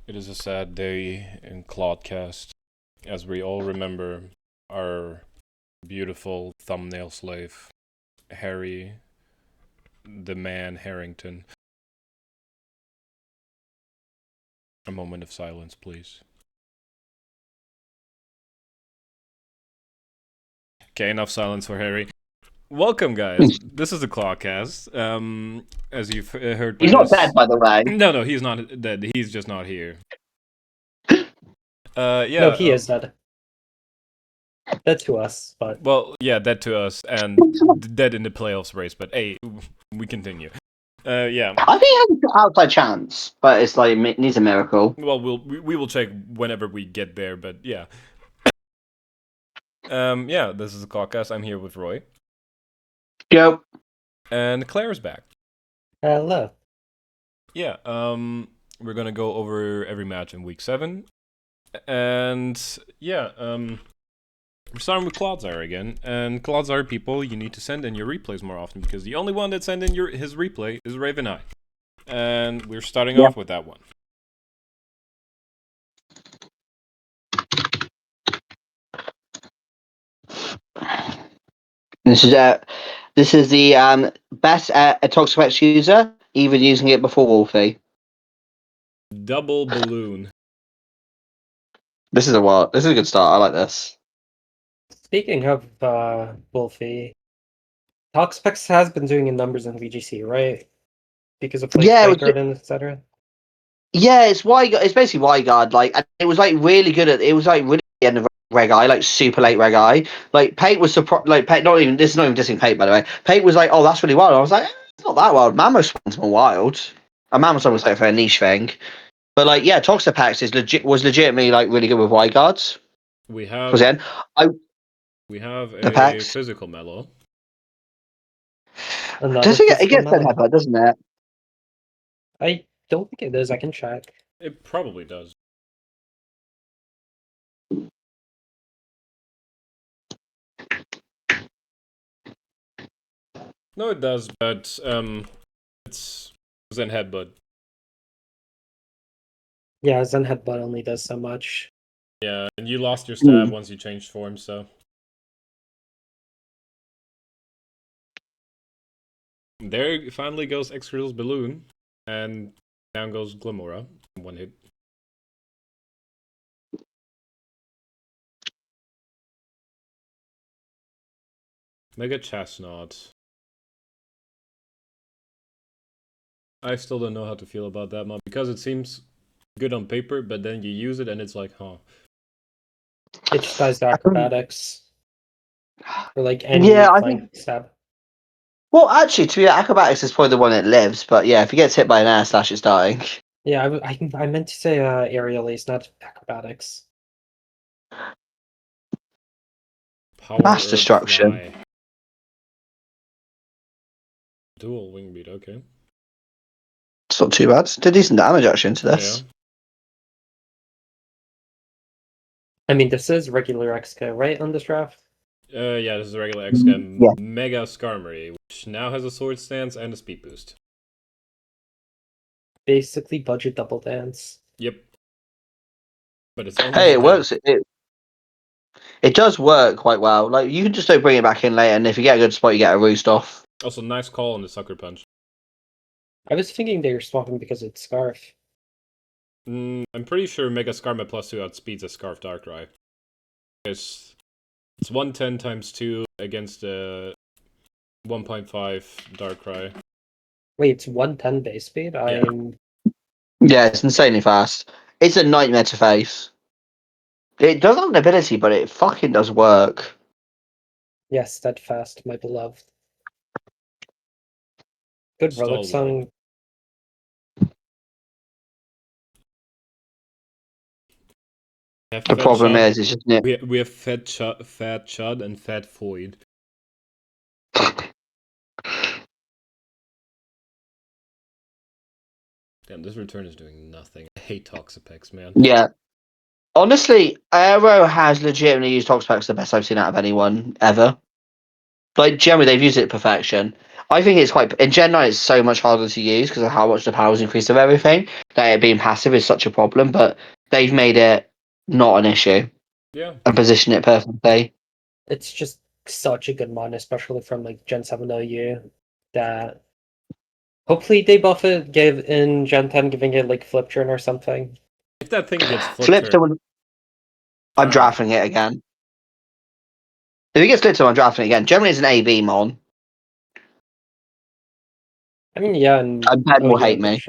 It is a sad day in Clodcast, as we all remember our beautiful thumbnail slave, Harry, the man Harrington. A moment of silence, please. Okay, enough silence for Harry. Welcome, guys. This is the Clodcast. As you've heard by He's not dead, by the way. No, he's not dead. He's just not here. Yeah. No, he is dead. Dead to us, but Well, yeah, dead to us and dead in the playoffs race. But hey, we continue. Yeah. I think he has an outside chance, but it's like it needs a miracle. Well, we will check whenever we get there. But yeah. Yeah, this is the Clodcast. I'm here with Roy. Go. And Claire's back. hello. Yeah. We're gonna go over every match in week 7, and yeah. We're starting with Clodsire again, and Clodsire people, you need to send in your replays more often because the only one that sent in his replay is Raven Eye, and we're starting off with that one. This is the best Toxic user, even using it before Wolfie. Double balloon. This is a good start. I like this. Speaking of Wolfie, Toxpex has been doing in numbers in VGC, right? Because of like Garden, etc. Yeah, it's basically Wyguard. Like, and it was like really good it was like really the end of Reg Eye, like super late Reg Eye. Like Pate was surprised. Like Pate, this is not even dissing Pate, by the way. Pate was like, oh, that's really wild. I was like, it's not that wild. Mammoth's more wild. And Mammoth's almost like for a niche thing. But like, yeah, Toxapex was legitimately like really good with Wyguards. We have a Pax. physical mellow. Does it gets that headbutt, doesn't it? I don't think it does. I can check. It probably does. No, it does, but it's Zen Headbutt. Yeah, Zen Headbutt only does so much. Yeah, and you lost your stab once you changed form, so. There finally goes Excretal's Balloon, and down goes Glamora. One hit. Mega Chestnut. I still don't know how to feel about that mob, because it seems good on paper, but then you use it and it's like, huh. It just dies to acrobatics. Or like any stab. Well, actually, to be acrobatics is probably the one that lives, but yeah, if he gets hit by an air slash, it's dying. Yeah, I meant to say aerial ace, not acrobatics. Mass destruction. Fly. Dual wing beat, okay. It's not too bad. Did decent damage actually into this. Yeah. I mean, this is regular XK, right, on this draft? Yeah, this is a regular XK. Yeah. Mega Skarmory, which now has a sword stance and a speed boost. Basically, budget double dance. Yep. But it's only hey, it works. It does work quite well. Like you can just bring it back in later, and if you get a good spot, you get a roost off. Also, nice call on the Sucker Punch. I was thinking they were swapping because it's Scarf. I'm pretty sure Mega Skarma +2 outspeeds a Scarf Darkrai. It's 110 times 2 against a 1.5 Darkrai. Wait, it's 110 base speed? Yeah, it's insanely fast. It's a nightmare to face. It does have an ability, but it fucking does work. Yes, Steadfast, my beloved. Good relic song. The problem is, it's just we have Fat Chud and Fat Void. Damn, this return is doing nothing. I hate Toxapex, man. Yeah. Honestly, Aero has legitimately used Toxapex the best I've seen out of anyone ever. Like, generally, they've used it to perfection. I think it's quite in Gen 9. It's so much harder to use because of how much the powers increase of everything. That it being passive is such a problem, but they've made it not an issue Yeah. and position it perfectly. It's just such a good mod, especially from like Gen 7 OU, that hopefully they buff it, give in Gen 10, giving it like flip turn or something. If that thing gets Flip flipped, to I'm drafting it again. If it gets flipped to, I'm drafting it again. Generally, it's an AB mon. I mean, yeah, and And Ben will hate me.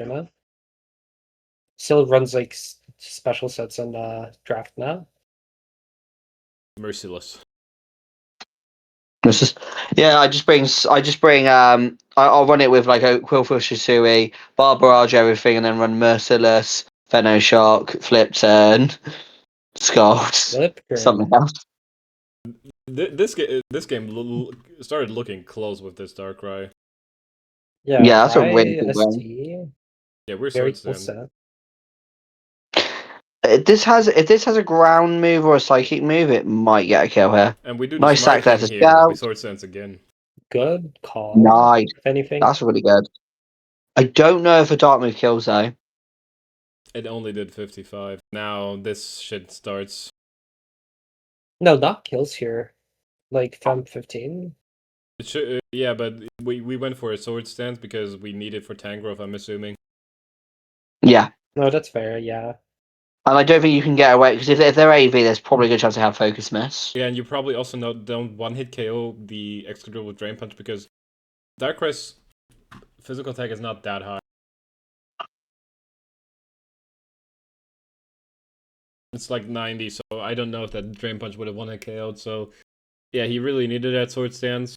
Still runs like special sets and draft now. merciless. It's just, yeah, I just bring I'll run it with like a Quillfish Shisui, Barbarage everything, and then run Merciless, Venoshock, Flip Turn, Scald, something else. This game started looking close with this Darkrai. Yeah, that's a really good one. ST. Yeah, we're Very Swords cool Dance. set. If this has a ground move or a psychic move, it might get a kill here. And we do Nice the smart sack there thing to here. We Scout. Swords Dance again. Good call. Nice. If anything. That's really good. I don't know if a dark move kills though. It only did 55. Now this shit starts. No, not kills here. Like from 15. It should, yeah, but we went for a Sword Stance because we need it for Tangrowth, I'm assuming. Yeah. No, that's fair, yeah. And I don't think you can get away because if they're AV, there's probably a good chance to have Focus Miss. Yeah, and you probably also don't one-hit KO the Excadrill with Drain Punch because Darkrai's physical attack is not that high. It's like 90, so I don't know if that Drain Punch would have one-hit KO'd, so yeah, he really needed that Sword Stance.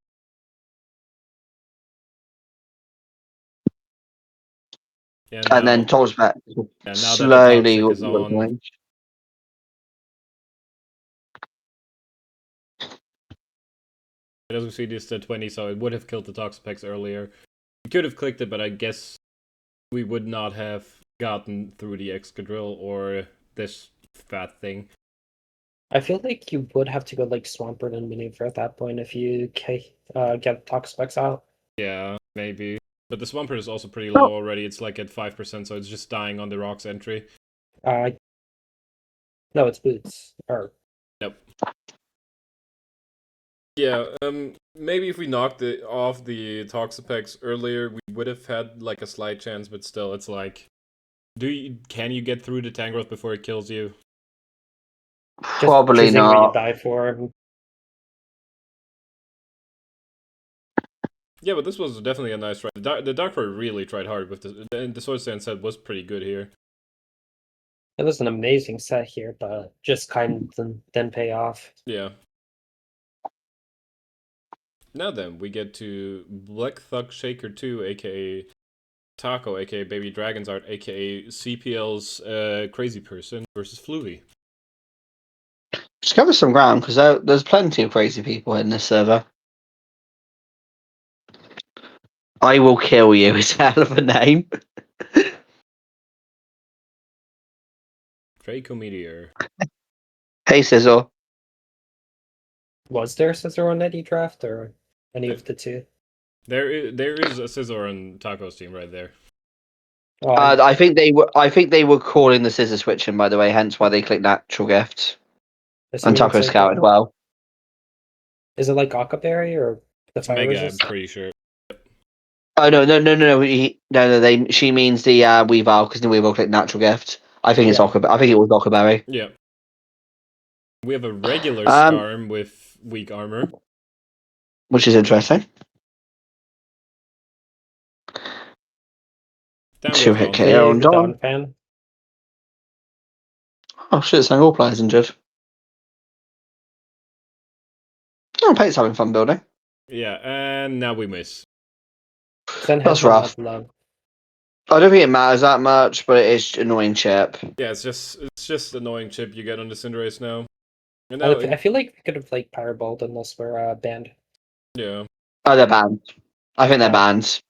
Yeah, And then Torsback now slowly that the Toxic is on. As we see, this to 20, so it would have killed the Toxapex earlier. We could have clicked it, but I guess we would not have gotten through the Excadrill or this fat thing. I feel like you would have to go like Swampert and Maneuver at that point if you get Toxapex out. Yeah, maybe. But the Swampert is also pretty low already. It's like at 5%, so it's just dying on the Rocks entry. No, it's Boots. Or nope. Yeah, maybe if we knocked off the Toxapex earlier, we would have had like a slight chance, but still, it's like, can you get through the Tangrowth before it kills you? Probably not. Where you die for. Yeah, but this was definitely a nice try. The Darkrai really tried hard with this. The Sword Stance set was pretty good here. It was an amazing set here, but just kind of didn't pay off. Yeah. Now then, we get to Black Thug Shaker 2, aka Taco, aka Baby Dragon's Art, aka CPL's Crazy Person versus Fluvy. Just cover some ground because there's plenty of crazy people in this server. I will kill you is a hell of a name. Draco Meteor. Hey, Sizzle. Was there a Scizor on Eddie Draft or any of the two? There is a Scizor on Taco's team right there. Oh, I think they were calling the scissor switching, by the way, hence why they clicked Natural Gift. And Taco Scout as well. Is it like Akaberry or the it's fire Mega, resist? I'm pretty sure. Oh no! She means the Weavile because the Weavile clicked Natural Gift. I think it's Okaberry. I think it was Okaberry. Yeah. We have a regular Skarm with weak armor, which is interesting. 2-hit KO on Don. Fan. Oh shit! So all players injured. Oh, Pate's having fun building. Yeah, and now we miss. That's rough. I don't think it matters that much, but it is annoying chip. Yeah, it's just annoying chip you get on the Cinderace now. And now I feel like we could have like Fireballed unless we're banned. Yeah. Oh, they're banned. I think they're banned.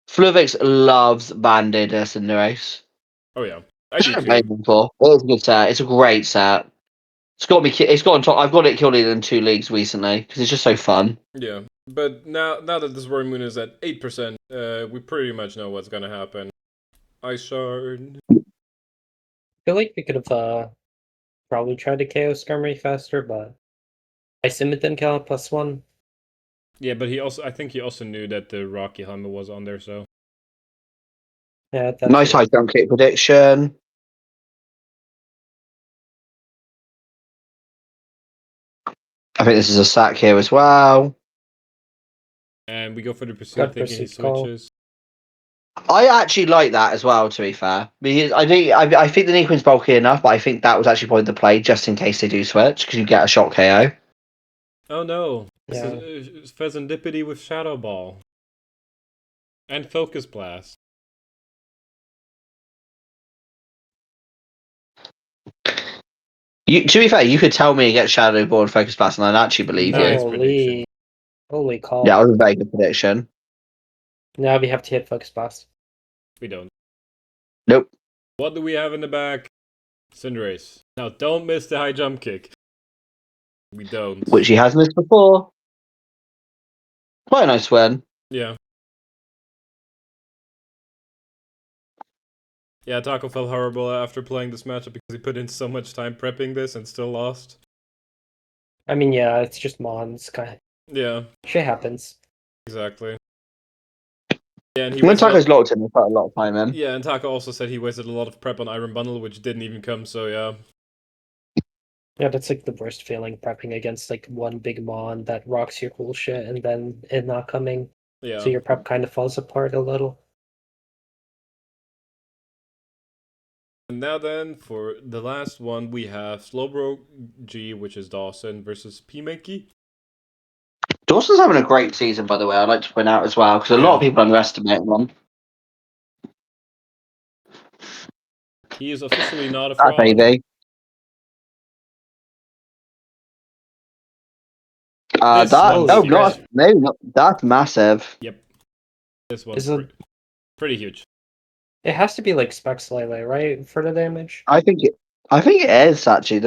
Fluvix loves banded Cinderace. Oh yeah, I do too. It is a good set. It's a great set. It's got me. It's got on top. I've got it killed in 2 leagues recently because it's just so fun. Yeah, but now that this Roaring Moon is at 8%, we pretty much know what's gonna happen. Ice Shard. I feel like we could have probably tried to KO Skirmy faster, but I Simit didn't kill +1. Yeah, but I think he also knew that the Rocky Helmet was on there, so. Yeah, that's Nice high jump kick prediction. I think this is a sack here as well. And we go for the pursuit, Got thinking he pursuit call. switches. I actually like that as well. To be fair, because I think the Niquin's bulky enough, but I think that was actually probably the play just in case they do switch because you get a shot KO. Oh no! Yeah. This is Pheasantipity with Shadow Ball. And Focus Blast. To be fair, you could tell me against Shadow Ball and Focus Blast, and I'd actually believe Nice you. prediction. Holy call. Yeah, that was a very good prediction. Now we have to hit Focus Blast. We don't. Nope. What do we have in the back? Cinderace. Now don't miss the high jump kick. We don't. Which he has missed before. Quite a nice win. Yeah. Yeah, Taco felt horrible after playing this matchup because he put in so much time prepping this and still lost. I mean, yeah, it's just Mons. Yeah, Shit happens. exactly. Yeah, and he When wasted Taco's locked in, he put a lot of time in. Yeah, and Taco also said he wasted a lot of prep on Iron Bundle, which didn't even come, so yeah. Yeah, that's like the worst feeling, prepping against like one big Mon that rocks your cool shit and then it not coming. Yeah. So your prep kind of falls apart a little. And now then, for the last one, we have Slowbro G, which is Dawson, versus P-Mankey. Dawson's having a great season, by the way. I'd like to point out as well, because a lot of people underestimate him. He is officially not a That fraud. baby. That's massive. Yep. This one's pretty huge. It has to be like Specs Lele, right? For the damage? I think it is actually. I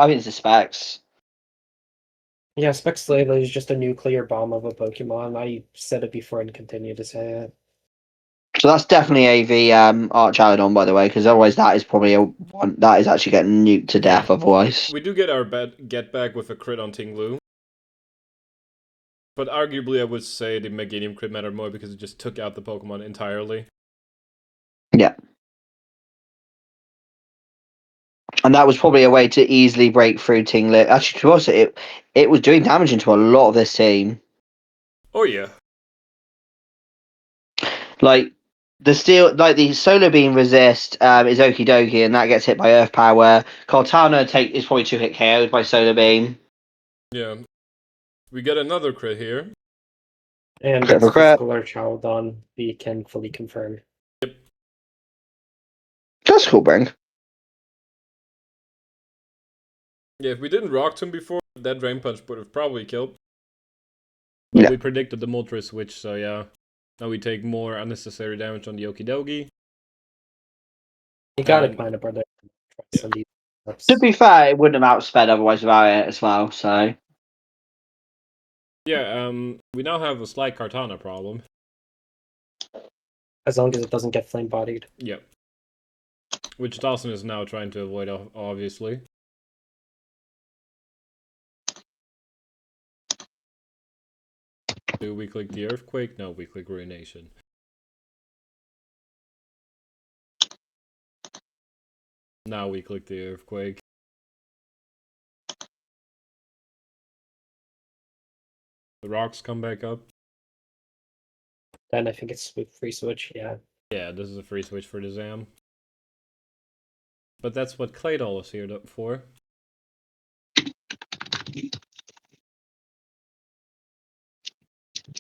think it's the Specs. Yeah, Specs Lele is just a nuclear bomb of a Pokemon. I said it before and continue to say it. So that's definitely Archarodon, by the way, because otherwise that is probably one that is actually getting nuked to death. Otherwise, we do get our get back with a crit on Tinglu. But arguably, I would say the Meganium crit mattered more because it just took out the Pokemon entirely. Yeah. And that was probably a way to easily break through Tinglu. Actually, to be honest, it was doing damage into a lot of this team. Oh yeah. Like the Solar Beam resist is Okie Dokie, and that gets hit by Earth Power. Cortana is probably 2-hit KO'd by Solar Beam. Yeah. We get another crit here. And it's physical Archarodon, we can fully confirm. Yep. That's cool, Brink. Yeah, if we didn't Rock Tomb before, that Drain Punch would have probably killed. But yeah. We predicted the Moltres switch, so yeah. Now we take more unnecessary damage on the Okidogi. You gotta kind of predict. Yeah. To be fair, it wouldn't have outsped otherwise without it as well, so. Yeah, we now have a slight Kartana problem. As long as it doesn't get flame-bodied. Yep. Which Dawson is now trying to avoid, obviously. Do we click the Earthquake? No, we click Ruination. Now we click the Earthquake. The rocks come back up. Then I think it's free switch, yeah. Yeah, this is a free switch for the Zam. But that's what Claydol is here for.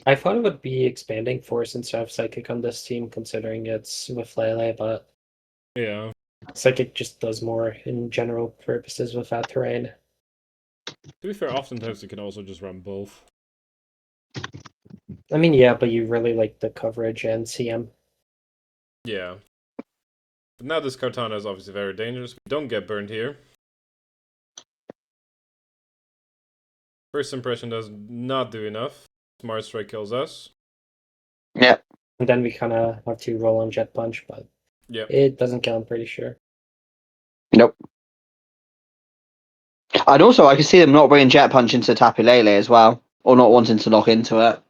I thought it would be expanding Force instead of Psychic on this team, considering it's with Lele, but yeah, Psychic just does more in general purposes with that terrain. To be fair, oftentimes you can also just run both. I mean, yeah, but you really like the coverage and CM. Yeah. But now this Kartana is obviously very dangerous. We don't get burned here. First impression does not do enough. Smart Strike kills us. Yeah. And then we kind of have to roll on Jet Punch, but Yep. it doesn't kill, I'm pretty sure. Nope. And also, I can see them not bringing Jet Punch into Tapu Lele as well, or not wanting to lock into it.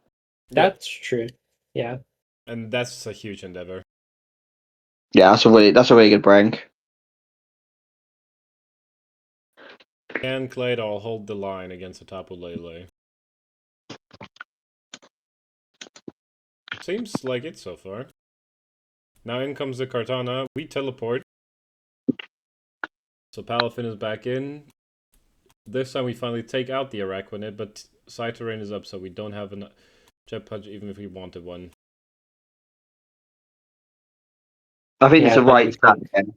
That's true. Yeah. And that's a huge endeavor. Yeah, that's a really good bring. Can Claydol hold the line against a Tapu Lele? Seems like it so far. Now in comes the Kartana. We teleport. So Palafin is back in. This time we finally take out the Araquanid, but side terrain is up, so we don't have a Jet Punch even if we wanted one. I think Yeah, it's a and then right we strat could again.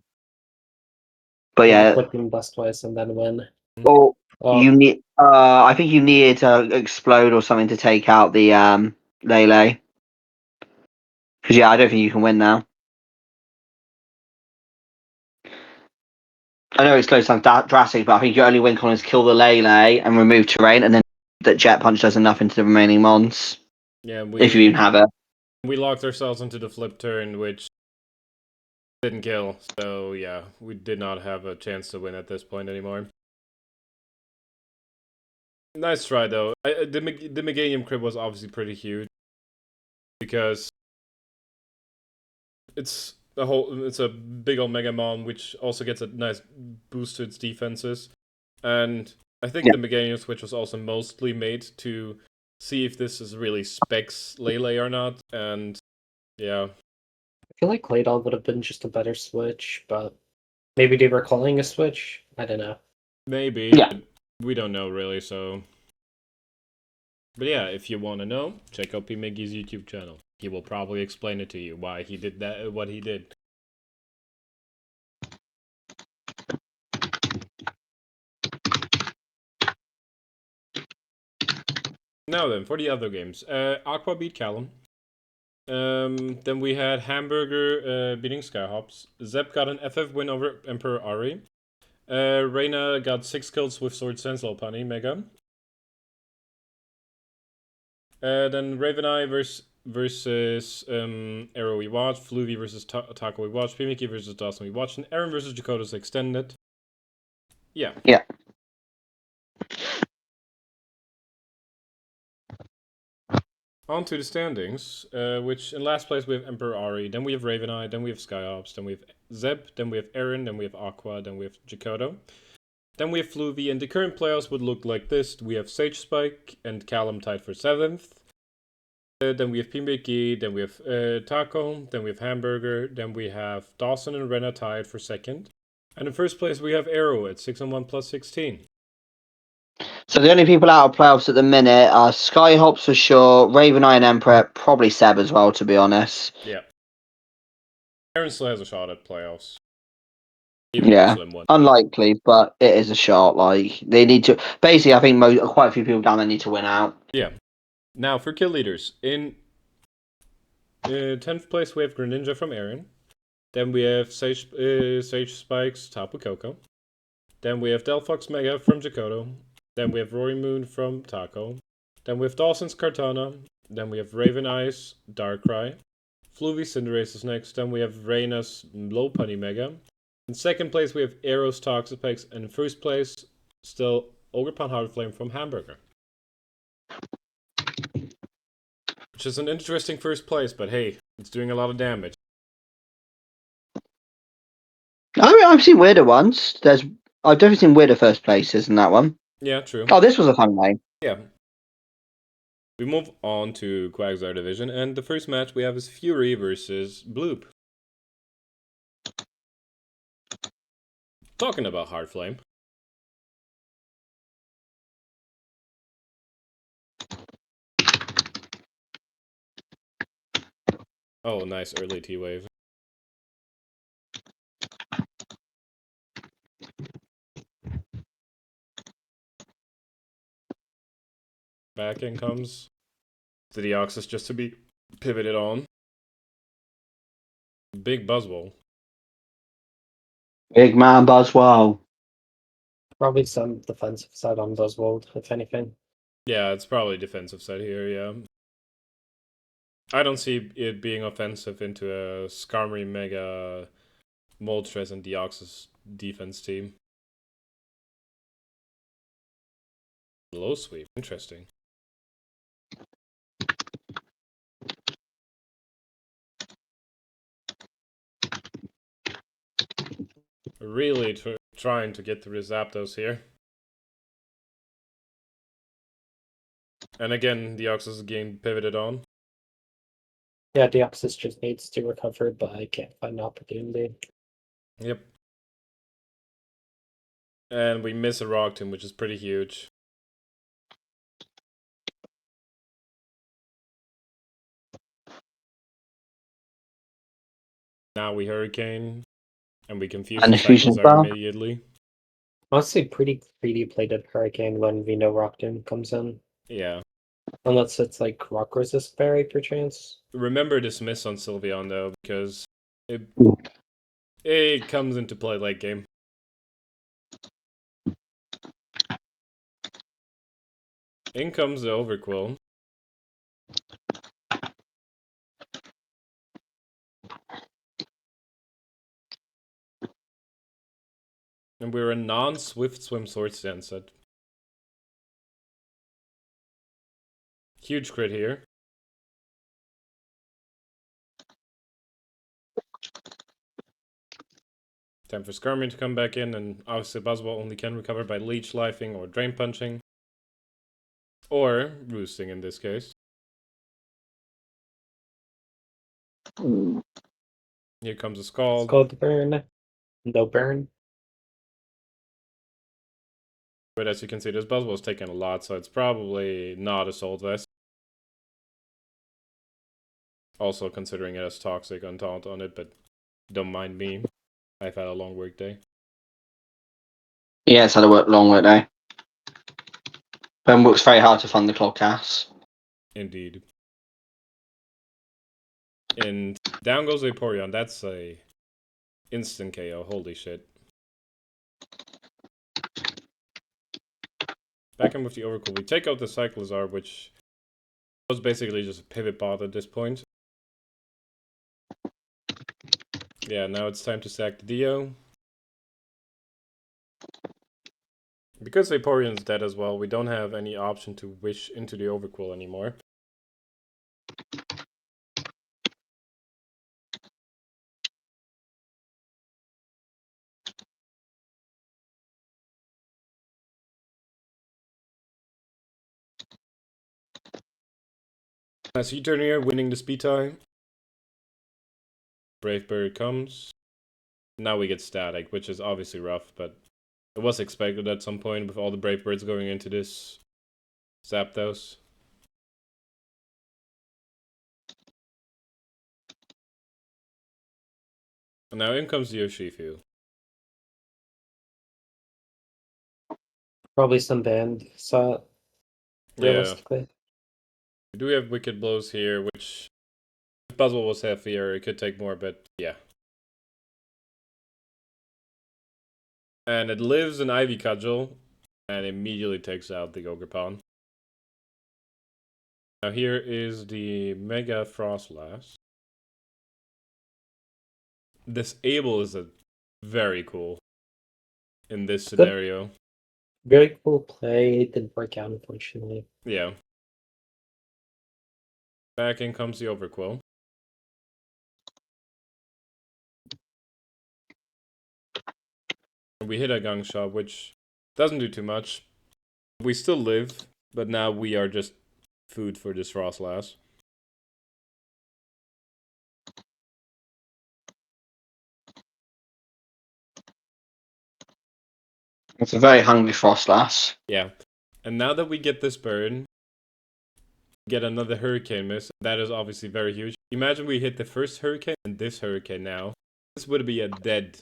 But yeah, click and bust twice and then win. or Oh, you need. I think you needed to explode or something to take out the Lele. Because yeah, I don't think you can win now. I know it slows down drastic, but I think your only win con is kill the Lele and remove terrain, and then that Jet Punch does enough into the remaining mons. Yeah, If you even have it. we locked ourselves into the flip turn, which didn't kill. So yeah, we did not have a chance to win at this point anymore. Nice try though. The Meganium crit was obviously pretty huge because it's a big old Megamon, which also gets a nice boost to its defenses. And I think the Meganium switch was also mostly made to see if this is really specs Lele or not. And yeah, I feel like Claydol would have been just a better switch, but maybe they were calling a switch. I don't know. maybe. Yeah. But we don't know really, so. But yeah, if you want to know, check out P. Miggy's YouTube channel. He will probably explain it to you why he did that, what he did. Now then, for the other games. Aqua beat Callum. Then we had Hamburger beating Skyhops. Zep got an FF win over Emperor Ari. Reyna got 6 kills with Sword Sense Lopunny Mega. Then Raveneye versus Arrow we watched. Fluvy versus Taco we watched. Pimiki versus Dawson we watched. And Aaron versus Jakota's Extended. Yeah. Yeah. On to the standings, which in last place we have Emperor Ari, then we have Raveneye, then we have Skyhops, then we have Zeb, then we have Aaron, then we have Aqua, then we have Jakoto. Then we have Fluvy, and the current playoffs would look like this. We have Sage Spike and Callum tied for 7th. Then we have Pimbeki, then we have Taco, then we have Hamburger, then we have Dawson and Rena tied for 2nd. And in first place we have Arrow at 6-1 plus 16. So the only people out of playoffs at the minute are Skyhops for sure, Raveneye and Emperor, probably Seb as well, to be honest. Yeah. Aaron still has a shot at playoffs. Even Yeah, a slim one. unlikely, but it is a shot. Like they need to. Basically, I think quite a few people down there need to win out. Yeah. Now for kill leaders in 10th place we have Greninja from Aaron. Then we have Sage Spikes Tapu Koko. Then we have Delphox Mega from Jakoto. Then we have Rory Moon from Taco. Then we have Dawson's Kartana. Then we have Raven Eyes Darkrai. Fluvy Cinderace is next. Then we have Reyna's Lopunny Mega. In second place, we have Arrow's Toxapex. And in first place, still Ogerpan Hardflame from Hamburger. Which is an interesting first place, but hey, it's doing a lot of damage. I mean, I've seen weirder ones. I've definitely seen weirder first places in that one. Yeah, true. Oh, this was a fun game. Yeah. We move on to Quagsire Division, and the first match we have is Fury versus Bloop. Talking about Hardflame. Oh, nice early T-Wave. Back in comes the Deoxys just to be pivoted on. Big Buzzwole. Big man Buzzwole. Probably some defensive side on Buzzwold, if anything. Yeah, it's probably defensive side here, yeah. I don't see it being offensive into a Skarmory, Mega, Moltres, and Deoxys defense team. Low sweep, interesting. Really trying to get through the Zapdos here. And again, Deoxys game pivoted on. Yeah, Deoxys just needs to recover, but I can't find an opportunity. Yep. And we miss a Rock Tomb, which is pretty huge. Now we Hurricane, and we confuse And the the fusion Cyclizar spell. immediately. Honestly, pretty greedy played at Hurricane when we know Rock Doom comes in. Yeah. Unless it's like Rock Resist Berry, perchance. Remember this miss on Sylveon, though, because it comes into play late game. In comes the Overquill. And we're a non-Swift Swim Sword Stance set. Huge crit here. Time for Skarmory to come back in, and obviously Buzzwole only can recover by Leech Lifing or Drain Punching. Or Roosting in this case. Here comes a Scald. Scald Burn. No Burn. But as you can see, this Buzzwole's taking a lot, so it's probably not Assault Vest. Also considering it has Toxic on Taunt on it, but don't mind me. I've had a long work day. Yeah, it's had a long work day. Ben works very hard to fund the Clodcast. Indeed. And down goes Vaporeon. That's a instant KO. Holy shit. Back in with the Overcool. We take out the Cyclizar, which was basically just a pivot bot at this point. Yeah, now it's time to sack the Dio. Because Vaporeon's dead as well, we don't have any option to wish into the Overcool anymore. As U-turn here, winning the speed tie. Brave Bird comes. Now we get static, which is obviously rough, but it was expected at some point with all the Brave Birds going into this Zapdos. And now in comes the Urshifu. Probably some band. So realistically. We do have Wicked Blows here, which if Buzzwole was heavier, it could take more, but yeah. And it lives in Ivy Cudgel, and immediately takes out the Ogerpon. Now here is the Mega Frostlass. Disable is a very cool in this scenario. Very cool play. Didn't work out, unfortunately. Yeah. Back in comes the Overquill. We hit a Gong Shot, which doesn't do too much. We still live, but now we are just food for this Frostlass. It's a very hungry Frostlass. Yeah. And now that we get this burn, get another Hurricane miss. That is obviously very huge. Imagine we hit the first Hurricane and this Hurricane now. This would be a dead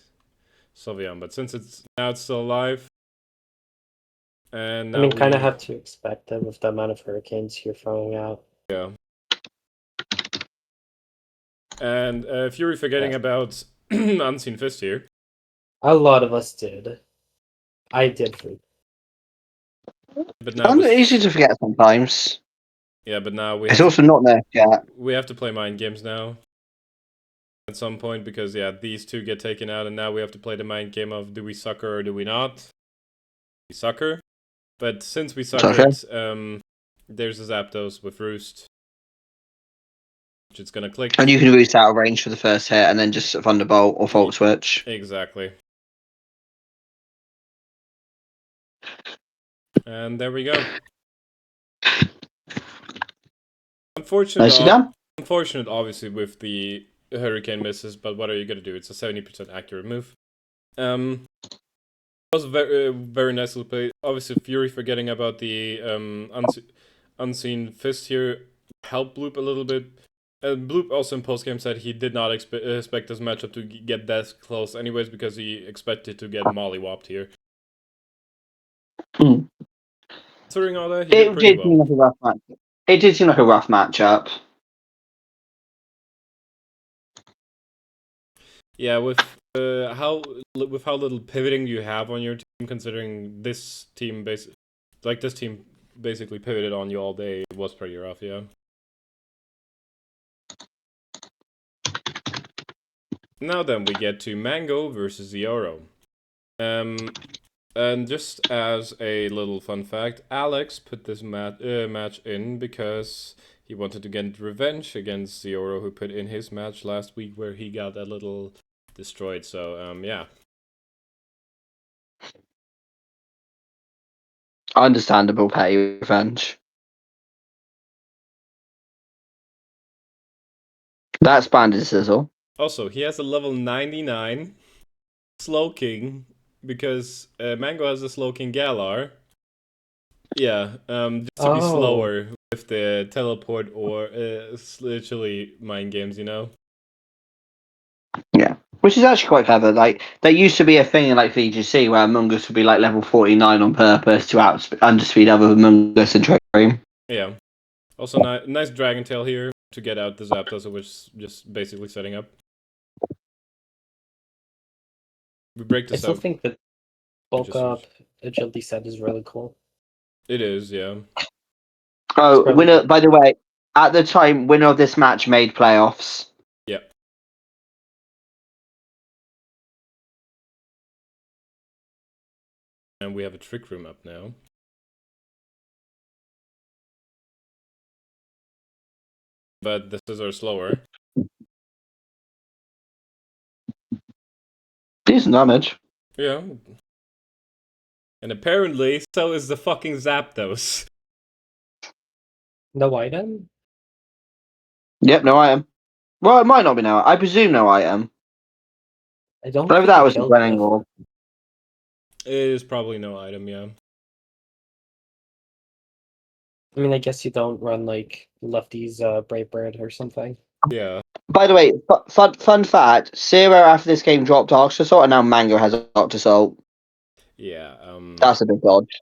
Sylveon, but since it's still alive. And now I mean, kind of have to expect it with the amount of Hurricanes you're throwing out. Yeah. And Fury forgetting about Unseen Fist here. A lot of us did. I did. But now It's easy to forget sometimes. but now we It's have also not nerfed yet. we have to play mind games now. At some point, because these two get taken out, and now we have to play the mind game of do we sucker or do we not? We sucker. But since we suck Okay. it, there's a Zapdos with Roost. Which it's gonna click. And you can roost out of range for the first hit and then just Thunderbolt or Volt Switch. Exactly. And there we go. Unfortunate, obviously, with the Hurricane misses, but what are you gonna do? It's a 70% accurate move. It was very, very nicely played. Obviously, Fury forgetting about the unseen fist here helped Bloop a little bit. Bloop also in postgame said he did not expect this matchup to get that close anyways, because he expected to get mollywopped here. Considering all that, he did pretty well. Seem like a rough match. It did seem like a rough matchup. Yeah, with how little pivoting you have on your team, considering this team this team basically pivoted on you all day, it was pretty rough, yeah. Now then, we get to Mango versus Zoro. And just as a little fun fact, Alex put this match in because he wanted to get revenge against Zoro, who put in his match last week where he got a little destroyed. So, yeah. Understandable petty revenge. That's Bandit Sizzle. Also, he has a level 99 Slowking because Mango has a Slowking Galar. Yeah, just to be slower with the teleport or literally mind games, you know? Yeah, which is actually quite clever. Like, there used to be a thing in like VGC where Among Us would be like level 49 on purpose to underspeed other Among Us and Dream. Yeah. Also, nice Dragon Tail here to get out the Zapdos, which is just basically setting up. We break this up. I still think that bulk up agility set is really cool. It is, yeah. Oh, winner! By the way, at the time, winner of this match made playoffs. Yeah. And we have a Trick Room up now. But the scissors are slower. Decent damage. Yeah. And apparently, so is the fucking Zapdos. No item? Yep, no item. Well, it might not be no. I presume no item. I don't. Whatever that was running or. It is probably no item, yeah. I mean, I guess you don't run like Lefty's Brave Bird or something. Yeah. By the way, fun fact: Zero after this game dropped Arc Assault, and now Mango has Arc Assault. Yeah. That's a big dodge.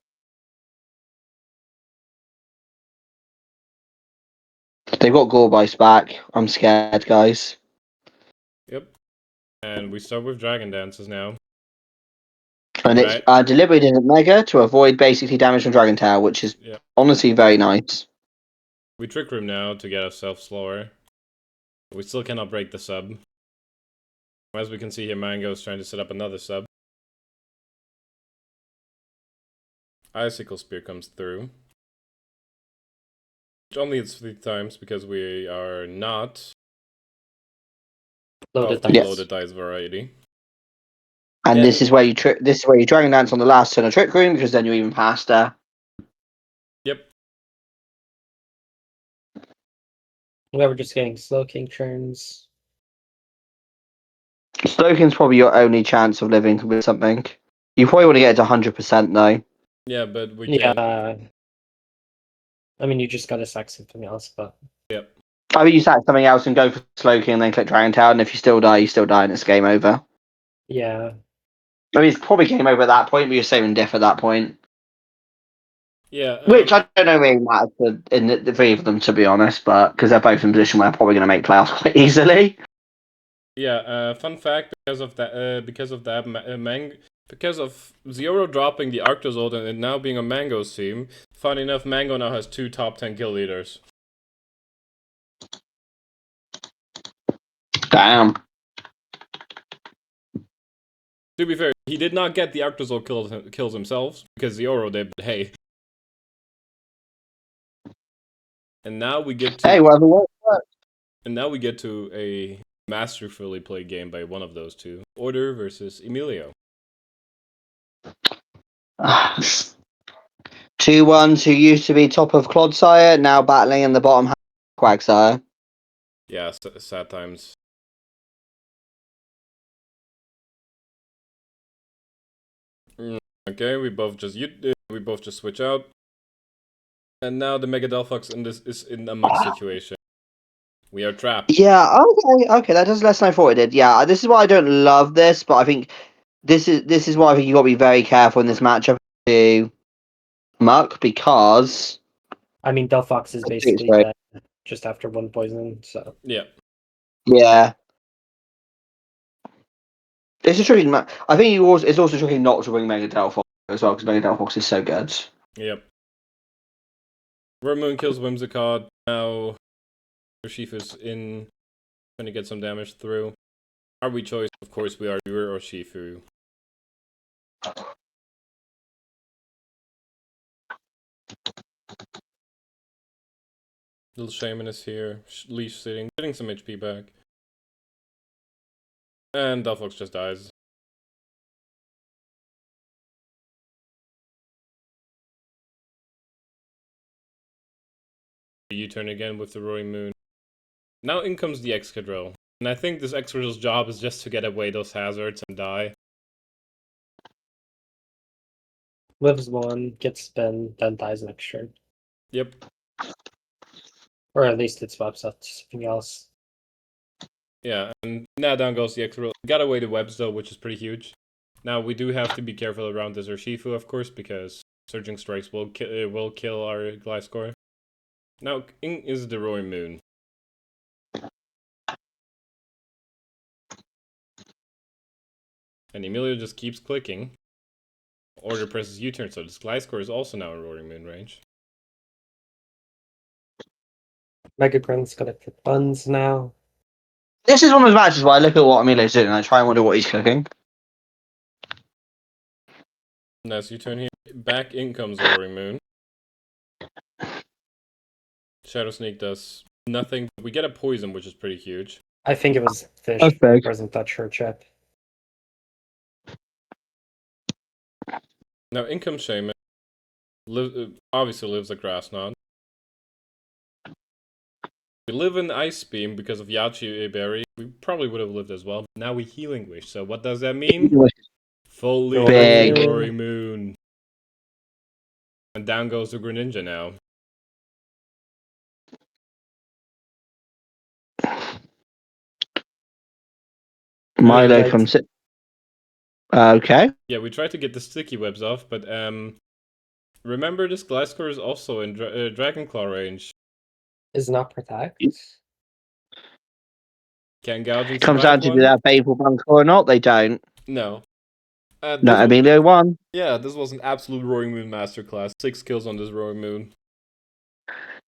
They've got Gorebyce back. I'm scared, guys. Yep. And we start with Dragon Dances now. And it's deliberately in Mega to avoid basically damage from Dragon Tail, which is honestly very nice. We Trick Room now to get ourselves slower. We still cannot break the sub. As we can see here, Mango is trying to set up another sub. Icicle Spear comes through. Which only hits 3 times because we are not loaded dice variety. And this is where you Dragon Dance on the last turn of Trick Room, because then you're even faster. Yep. We're just getting Slowking turns. Slowking's probably your only chance of living with something. You probably want to get it to 100% though. Yeah, but we can't. I mean, you just gotta sack something else, but. Yep. I mean, you sack something else and go for Slowking and then click Dragon Tail, and if you still die, and it's game over. Yeah. I mean, it's probably game over at that point, but you're saving diff at that point. Yeah. Which I don't know really matters in the three of them, to be honest, but because they're both in a position where they're probably going to make playoffs quite easily. Yeah. Fun fact: because of that, Because of Zero dropping the Arctozolt and it now being a Mango's team, funny enough, Mango now has 2 top 10 kill leaders. Damn. To be fair, he did not get the Arctozolt kills himself, because Zero did, but hey. And now we get to... Hey, whatever works. And now we get to a masterfully played game by one of those two. Order versus Emilio. 2-1, who used to be top of Clodsire, now battling in the bottom half of Quagsire. Yeah, sad times. Okay, we both just switch out. And now the Mega Delphox is in a muck situation. We are trapped. Yeah, okay, that does less than I thought it did. Yeah, this is why I don't love this, but I think this is why I think you got to be very careful in this matchup to Muck, because I mean, Delphox is basically very... dead just after 1 poison, so... Yeah. Yeah. It's a tricky match. I think it's also tricky not to bring Mega Delphox as well, because Mega Delphox is so good. Yep. Moon kills Whimsicott. Now Shifu's in, trying to get some damage through. Are we choice? Of course we are. Viewer or Shifu. Little Shaman is here. Leash sitting, getting some HP back. And Delphox just dies. U-turn again with the Roaring Moon. Now in comes the Excadrill. And I think this Excadrill's job is just to get away those hazards and die. Lives 1, gets spin, then dies next turn. Yep. Or at least it swaps out to something else. Yeah, and now down goes the Excadrill. Got away the webs though, which is pretty huge. Now we do have to be careful around this Urshifu, of course, because Surging Strikes will kill our Gliscor. Now in is the Roaring Moon. And Emilio just keeps clicking. Order presses U-turn, so this Gliscor is also now in Roaring Moon range. Megacron's gonna click buns now. This is one of those matches where I look at what Emilio's doing and I try and wonder what he's cooking. Nice U-turn here. Back in comes Roaring Moon. Shadow Sneak does nothing. We get a poison, which is pretty huge. I think it was Fish Okay. doesn't touch her chip. Now in comes Shaman. Obviously lives a Grass Knot. We live in Ice Beam because of Yachi Berry. We probably would have lived as well. Now we Healing Wish. So what does that mean? Fully Big. Roaring Moon. And down goes the Greninja now. Milo comes in. Okay. Yeah, we tried to get the sticky webs off, but remember this Gliscor is also in Dragon Claw range. Is not protect. Can Gouging Comes down to do that Babel Bunker or not, they don't. No. No, Emilio won. Yeah, this was an absolute Roaring Moon masterclass. 6 kills on this Roaring Moon.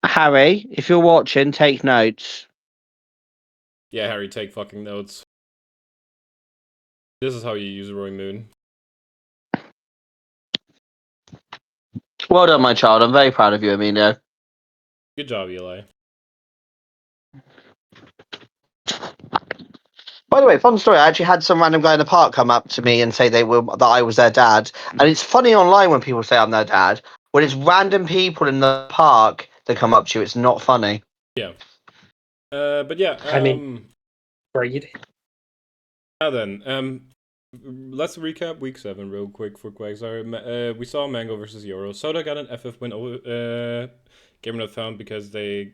Harry, if you're watching, take notes. Yeah, Harry, take fucking notes. This is how you use a Roaring Moon. Well done, my child. I'm very proud of you, Emilio. Good job, Eli. By the way, fun story. I actually had some random guy in the park come up to me and say that I was their dad. And it's funny online when people say I'm their dad. When it's random people in the park that come up to you, it's not funny. Yeah. But yeah. I mean, breed. Now then, let's recap week 7 real quick for Quagsire. We saw Mango versus Yoro. Soda got an FF win over Gamer Not Found because they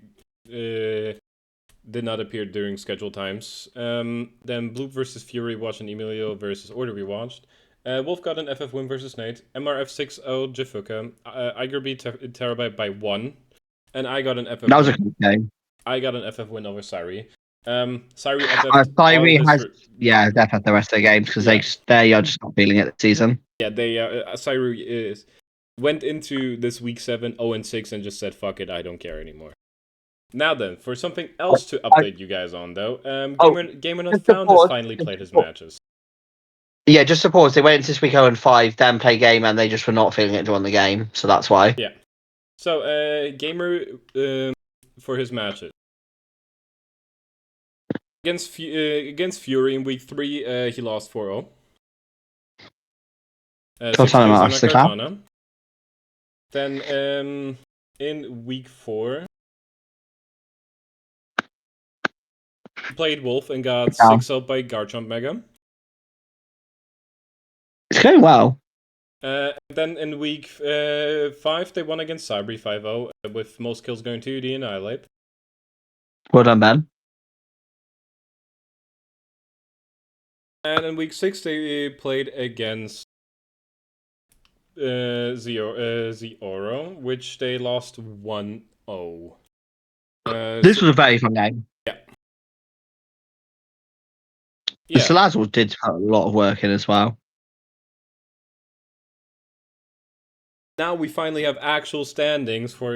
did not appear during scheduled times. Then Bloop versus Fury watched and Emilio versus Order we watched. Wolf got an FF win versus Nate. MRF 6-0 Jifuka. Iger beat Terabyte by 1. And I got an FF That was a good game. I got an FF win over Sari. Cyree FF all of Tyree his has, they've had the rest of their games because they are just not feeling it this season. Yeah, they Cyree went into this week 7 0-6 and just said fuck it, I don't care anymore. Now then, for something else to update you guys on though, Gamer Not Found has finally played his matches. Yeah, just to pause, they went into this week 0-5, then play game, and they just were not feeling it during the game, so that's why. Yeah. So, Gamer, for his matches. Against Fury in week 3, he lost 4-0. Cortana Masterclass. Cortana. Then, in week 4, he played Wolf and got 6-0 by Garchomp Mega. It's going well. Then in week 5, they won against Cybri 5-0, with most kills going to the Annihilate. Well done, Ben. And in week 6, they played against Zoro, which they lost 1-0. This was a very fun game. Yeah. Salazzle did have a lot of work in as well. Now we finally have actual standings for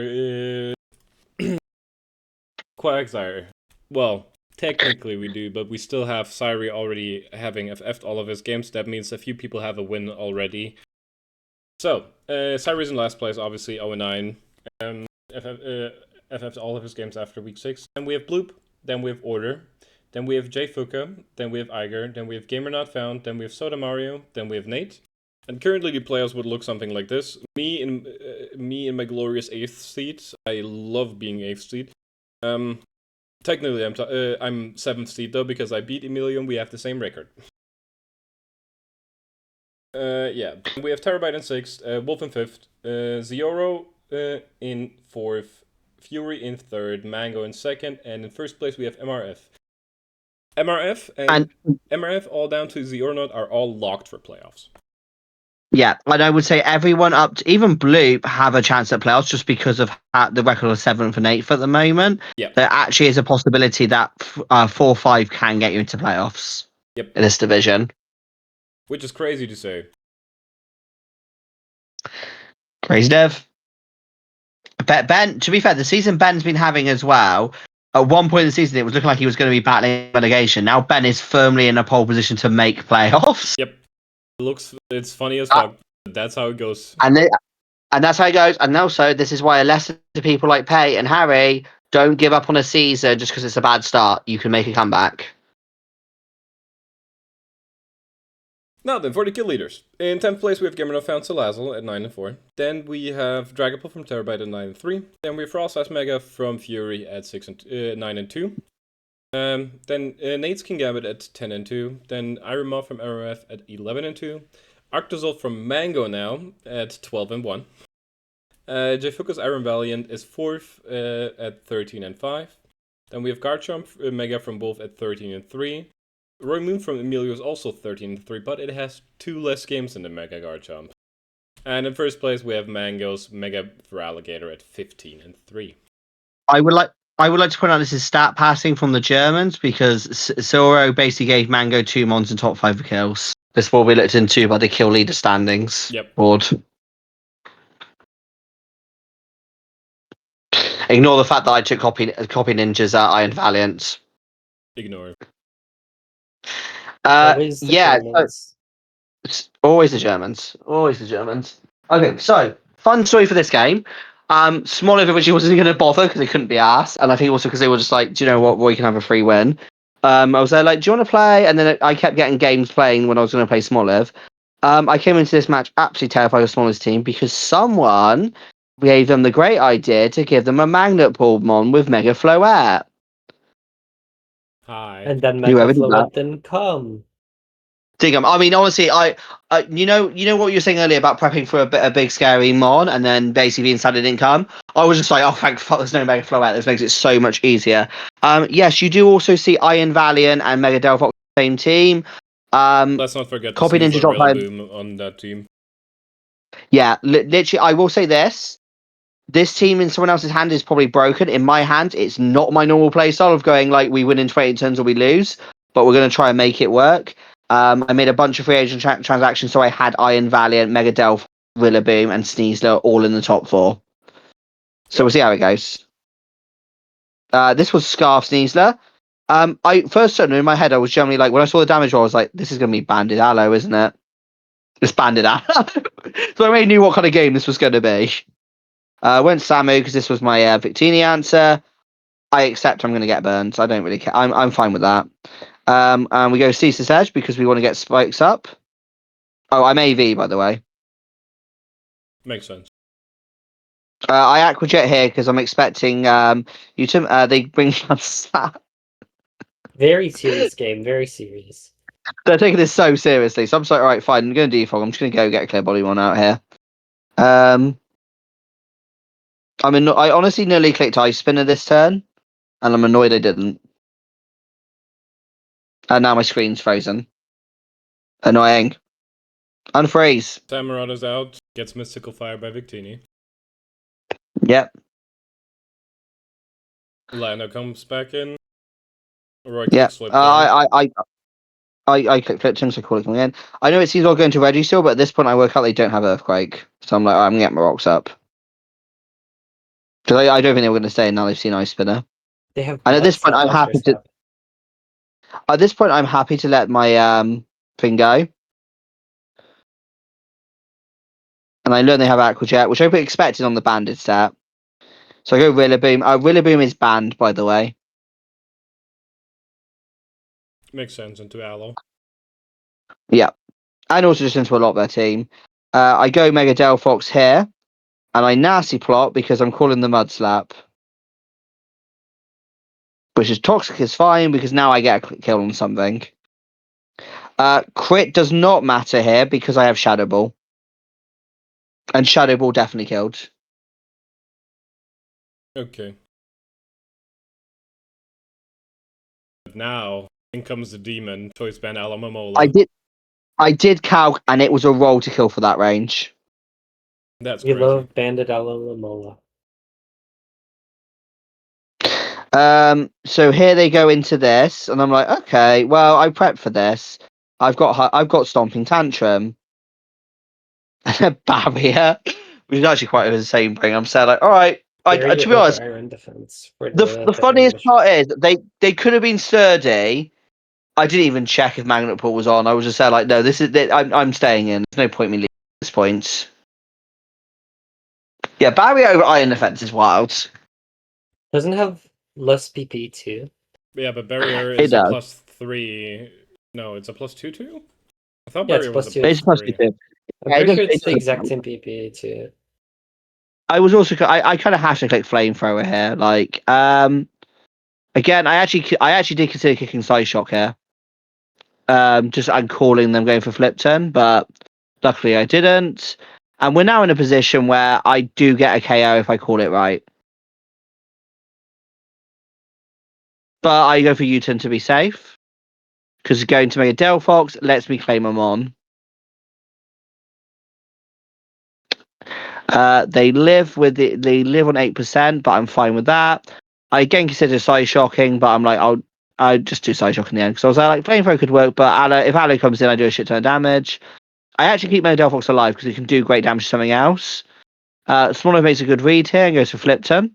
Quagsire. Well, technically we do, but we still have Cyree already having FF'd all of his games. That means a few people have a win already. So, Cyree's in last place, obviously 0-9. FF'd all of his games after week 6. Then we have Bloop, then we have Order, then we have Jay Fuka, then we have Iger, then we have Gamer Not Found, then we have Soda Mario, then we have Nate. And currently the playoffs would look something like this. Me in my glorious 8th seed. I love being 8th seed. Technically I'm 7th seed though, because I beat Emilio and we have the same record. Yeah, we have Terabyte in 6th, Wolf in 5th, Zioro in 4th, Fury in 3rd, Mango in 2nd, and in 1st place we have MRF. MRF all down to Ziornot are all locked for playoffs. Yeah, and I would say everyone up to even Bloop have a chance at playoffs just because of the record of 7th and 8th at the moment. Yeah. There actually is a possibility that 4-5 can get you into playoffs. Yep. In this division. Which is crazy to say. Crazy Dev. But Ben, to be fair, the season Ben's been having as well, at one point in the season it was looking like he was going to be battling relegation. Now Ben is firmly in a pole position to make playoffs. Yep. It's funny as fuck. That's how it goes. And that's how it goes. And also, this is why a lesson to people like Pei and Harry: don't give up on a season just because it's a bad start. You can make a comeback. Now then, for the kill leaders. In 10th place, we have Gamer Not Found Salazzle at 9-4. Then we have Dragapult from Terabyte at 9-3. Then we have Frost Mega from Fury at 9-2. Then Nate's King Gambit at 10-2. Then Ironmoth from MRF at 11-2. Arctozol from Mango now at 12-1. Jfuka's Iron Valiant is 4th at 13-5. Then we have Garchomp Mega from Wolf at 13-3. Roy Moon from Emilio is also 13-3, but it has 2 less games than the Mega Garchomp. And in 1st place we have Mango's Mega for Alligator at 15-3. I would like to point out this is stat passing from the Germans because Zoro basically gave Mango 2 mons and top 5 kills. This will be looked into by the kill leader standings board. Ignore the fact that I took copy ninjas at Iron Valiant. Ignore. Always the Germans. Always the Germans. Always the Germans. Okay, so fun story for this game. Smoliv originally wasn't going to bother because they couldn't be asked, and I think also because they were just like, do you know what, Roy can have a free win. I was there like, do you want to play? And then I kept getting games playing when I was going to play Smoliv. I came into this match absolutely terrified of Smoliv's team because someone gave them the great idea to give them a Magnet Pokemon with Mega Floette. Hi. And then Mega Floette didn't come. Diggum. I mean, honestly, you know what you were saying earlier about prepping for a big scary mon, and then basically being sad it didn't come. I was just like, oh, thank fuck, there's no Mega Floette. This makes it so much easier. Yes, you do also see Iron Valiant and Mega Delphox on the same team. Let's not forget Copy Ninja Boom on that team. Yeah, literally, I will say this: this team in someone else's hand is probably broken. In my hand, it's not my normal play style of going like we win in 20 turns or we lose, but we're going to try and make it work. I made a bunch of free agent transactions, so I had Iron Valiant, Mega Delph, Rillaboom, and Sneasler all in the top 4. So we'll see how it goes. This was Scarf Sneasler. I first in my head, I was generally like, when I saw the damage roll, I was like, this is going to be Banded Aloe, isn't it? It's Banded Aloe. So I already knew what kind of game this was going to be. Went Samu because this was my Victini answer. I accept I'm going to get burned. So I don't really care. I'm fine with that. And we go Ceaseless Edge because we want to get spikes up. Oh, I'm AV, by the way. Makes sense. I Aqua Jet here because I'm expecting you to. They bring Slap. Very serious game. Very serious. They're taking this so seriously. So I'm just like, all right, fine. I'm going to defog. I'm just going to go get a clear body one out here. I honestly nearly clicked Ice Spinner this turn, and I'm annoyed I didn't. And now my screen's frozen. Annoying. Unfreeze. Samurata's out, gets Mystical Fire by Victini. Yep. Lando comes back in. Roy Yeah. kicks Flip Turn. I clicked him, so I call it coming in. I know it seems all going to Reggie still, but at this point I work out they don't have Earthquake. So I'm like, I'm going to get my rocks up. Because I don't think they were going to stay now they've seen Ice Spinner. They have. And at this point, I'm happy to. At this point, I'm happy to let my thing go. And I learned they have Aqua Jet, which I expected on the banded stat. So I go Rillaboom. Rillaboom is banned, by the way. Makes sense into Aloe. Yeah. And also just into a lot of their team. I go Mega Delphox here. And I nasty plot because I'm calling the Mud Slap. Which is toxic is fine because now I get a kill on something. Crit does not matter here because I have Shadow Ball. And Shadow Ball definitely killed. Okay. Now, in comes the demon, choice ban Alamomola. I did calc and it was a roll to kill for that range. That's You crazy. love Bandit Alamomola. So here they go into this, and I'm like, okay, well, I prepped for this. I've got Stomping Tantrum. Barrier, which is actually quite the same thing. I'm saying like, all right. To be honest, Iron defense for the funniest part is they could have been sturdy. I didn't even check if Magnet Pool was on. I was just saying like, no, this is I'm staying in. There's no point me leaving at this point. Yeah, barrier over iron defense is wild. Doesn't have less PP too. Yeah, but barrier It is a does. +3. No, it's a +2 too? I thought Yeah, it's barrier was a +2. It's supposed +3. to be. I'm Yeah, pretty sure it it's the does. exact same PP too. I was also I kind of have to click flamethrower here. Like again, I actually did consider kicking side shock here. Just I'm calling them going for flip turn, but luckily I didn't. And we're now in a position where I do get a KO if I call it right. But I go for U-turn to be safe because going to make a Delphox lets me claim them on. They live on 8%, but I'm fine with that. I again consider side shocking, but I'm like I just do side shock in the end because I was like flamethrower could work, but if Aloe comes in, I do a shit ton of damage. I actually keep my Delphox alive because it can do great damage to something else. Swallow makes a good read here and goes for flip turn.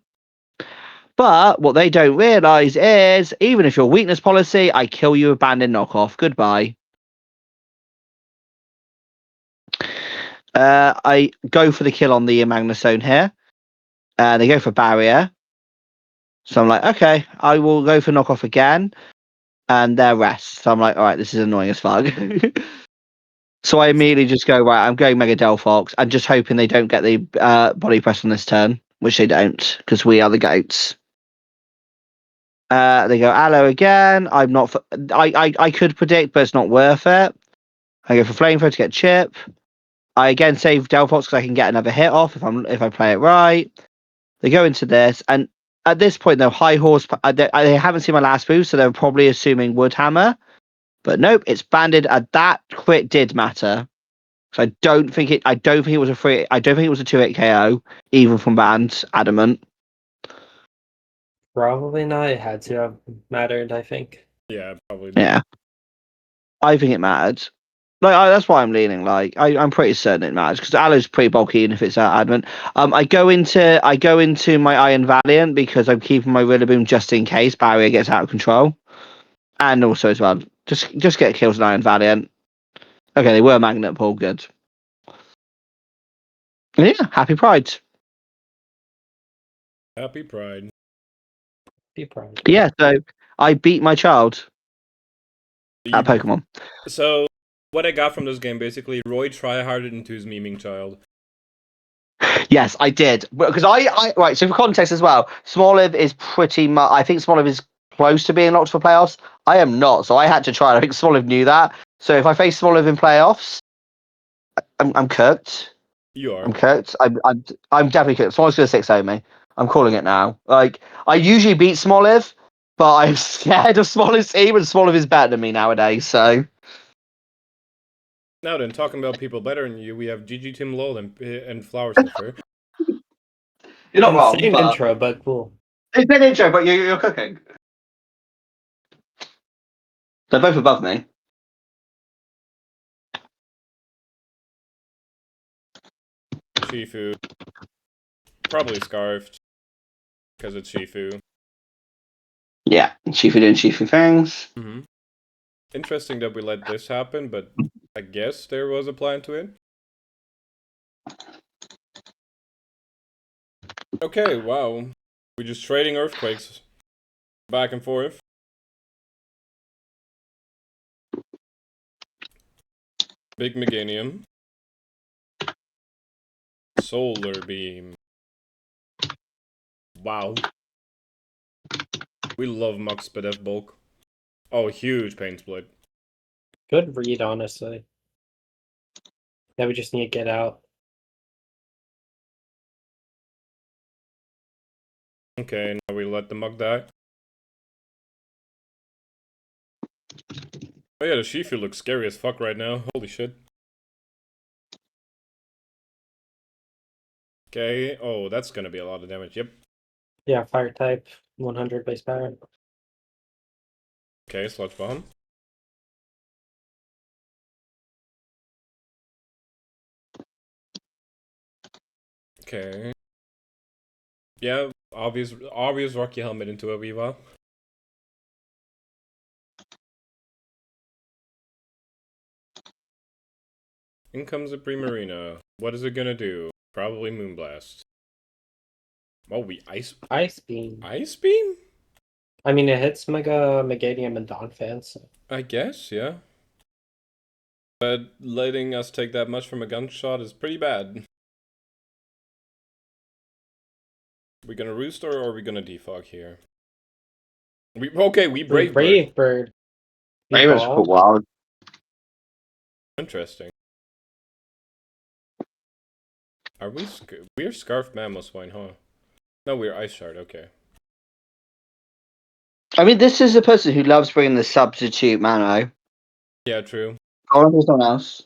But what they don't realise is even if you're weakness policy, I kill you with banded knockoff. Goodbye. I go for the kill on the Magnusone here. They go for barrier. So I'm like, okay, I will go for knockoff again. And their rest. So I'm like, all right, this is annoying as fuck. So I immediately just go, right, I'm going Mega Delphox and just hoping they don't get the body press on this turn, which they don't, because we are the goats. They go Aloe again. I'm not. I could predict, but it's not worth it. I go for Flamethrower to get chip. I again save Delphox because I can get another hit off if I play it right. They go into this, and at this point, though, high horse. They haven't seen my last move, so they're probably assuming Woodhammer. But nope, it's banded. That crit did matter. So I don't think it. I don't think it was a free. I don't think it was a 2-hit KO, even from bans. Adamant. Probably not. It had to have mattered, I think. Yeah, probably. Did. Yeah, I think it mattered. That's why I'm leaning. I'm pretty certain it matters because Aloe's pretty bulky, even if it's adamant. I go into my Iron Valiant because I'm keeping my Rillaboom just in case Barrier gets out of control, and also as well, just get kills in Iron Valiant. Okay, they were Magnet Ball, good. Yeah, happy Pride. Happy Pride. Be proud. Yeah, so I beat my child at Pokemon. So, what I got from this game, basically, Roy tryharded into his memeing child. Yes, I did. Because right, so for context as well, Smoliv is pretty much, I think Smoliv is close to being locked for playoffs. I am not, so I had to try. I think Smoliv knew that. So if I face Smoliv in playoffs, I'm cooked. You are. I'm cooked. I'm definitely cooked. Smoliv's gonna 6-0 me. I'm calling it now. Like, I usually beat Smoliv, but I'm scared of Smoliv's team, and Smoliv is better than me nowadays, so. Now then, talking about people better than you, we have GG Tim Lol and Flower Sniffer. You're not wrong, Insane but intro, but cool. it's an intro, but you're cooking. They're both above me. Shifu. Probably Scarfed. Because it's Shifu. Yeah, Shifu doing Shifu things. Mm-hmm. Interesting that we let this happen, but I guess there was a plan to it. Okay, wow. We're just trading earthquakes back and forth. Big Meganium. Solar Beam. Wow. We love Mux Spadef Bulk. Oh, huge Pain Split. Good read, honestly. Yeah, we just need to get out. Okay, now we let the Mug die. Oh yeah, the Shifu looks scary as fuck right now. Holy shit. Okay, oh, that's gonna be a lot of damage. Yep. Yeah, fire type, 100 base power. Okay, Sludge Bomb. Okay. Yeah, obvious Rocky Helmet into a Viva. In comes a Primarina. What is it gonna do? Probably Moonblast. Oh, we Ice Beam. Ice Beam? I mean, it hits Meganium and Donphan, so. I guess, yeah. But letting us take that much from a gunshot is pretty bad. We gonna Rooster or are we gonna Defog here? We Brave Bird. Brave Bird. Ravens put wild. Interesting. Are we we're Scarf Mamoswine, huh? No, we're Ice Shard, okay. I mean, this is a person who loves bringing the substitute Mano. Yeah, true. Or there's someone else.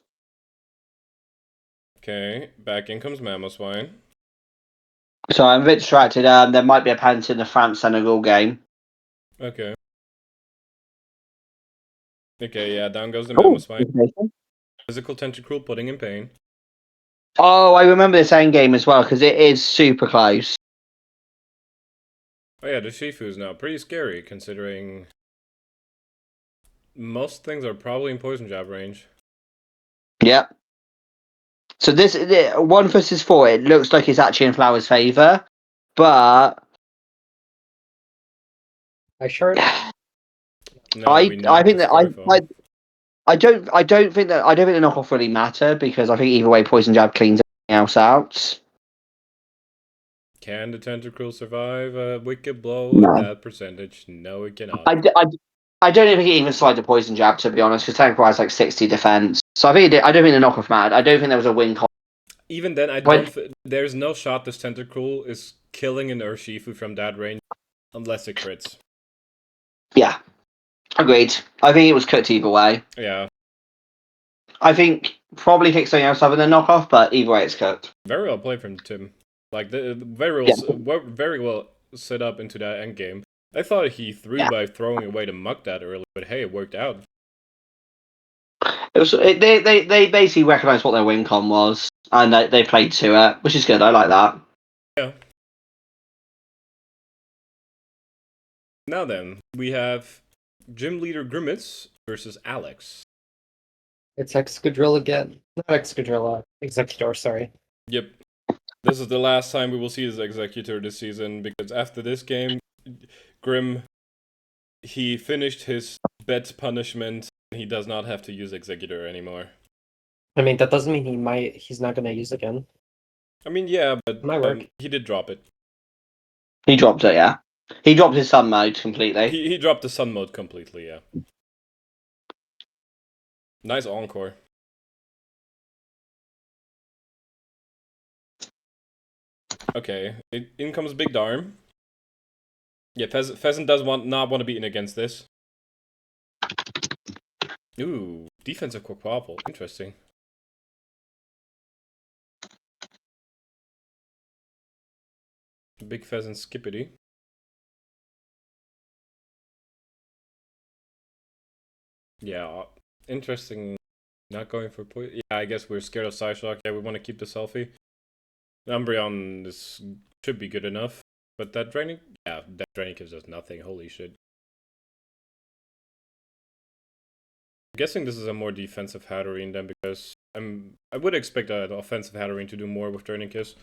Okay, back in comes Mamoswine. So I'm a bit distracted. There might be a penalty in the France-Senegal game. Okay. Okay, yeah, down goes the Oh, Mamoswine. Physical Tentacruel putting in pain. oh, I remember this end game as well because it is super close. Oh yeah, the Shifu is now pretty scary considering most things are probably in Poison Jab range. Yep. So this 1 versus 4, it looks like it's actually in Flower's favour, but I shard. No, I think that Scarfo. I don't think the knockoff really matter because I think either way Poison Jab cleans everything else out. Can the Tentacruel survive a Wicked Blow No. at that percentage? No, it cannot. I don't think it even slide the Poison Jab, to be honest, because Tank has like 60 defense. So I don't think the knockoff mattered. I don't think there was a win. Even then, I don't. There's no shot this Tentacruel is killing an Urshifu from that range unless it crits. Yeah, agreed. I think it was cooked either way. Yeah. I think probably pick something else other than knockoff, but either way, it's cooked. Very well played from Tim. Like very well set up into that end game. I thought he threw by throwing away the Muck that early, but hey, it worked out. They basically recognised what their win con was, and they played to it, which is good. I like that. Yeah. Now then, we have Gym Leader Grimace versus Alex. It's Excadrill again. Not Excadrill, Executor, sorry. Yep. This is the last time we will see his Executor this season, because after this game, Grim, he finished his bet punishment. He does not have to use Executor anymore. I mean, that doesn't mean he's not gonna use again. I mean, yeah, but Might work. he did drop it. He dropped it, yeah. He dropped his sun mode completely. He dropped the sun mode completely, yeah. Nice encore. Okay, in comes Big Darm. Yeah, Pheasant does not want to be in against this. Ooh, defensive Quaquaval. Interesting. Big Pheasant Skippity. Yeah, interesting. Not going for poison. Yeah, I guess we're scared of Psyshock. Yeah, we want to keep this healthy. Umbreon should be good enough. But that Draining... Yeah, that Draining gives us nothing. Holy shit. I'm guessing this is a more defensive Hatterene then, because I would expect an offensive Hatterene to do more with Draining Kiss.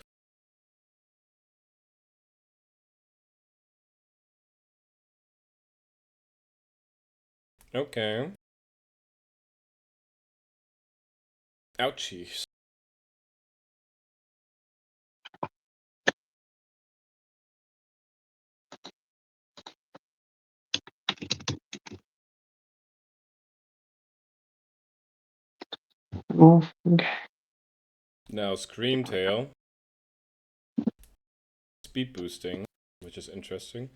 Okay. Ouchies. Okay. Now Screamtail. Speed boosting, which is interesting.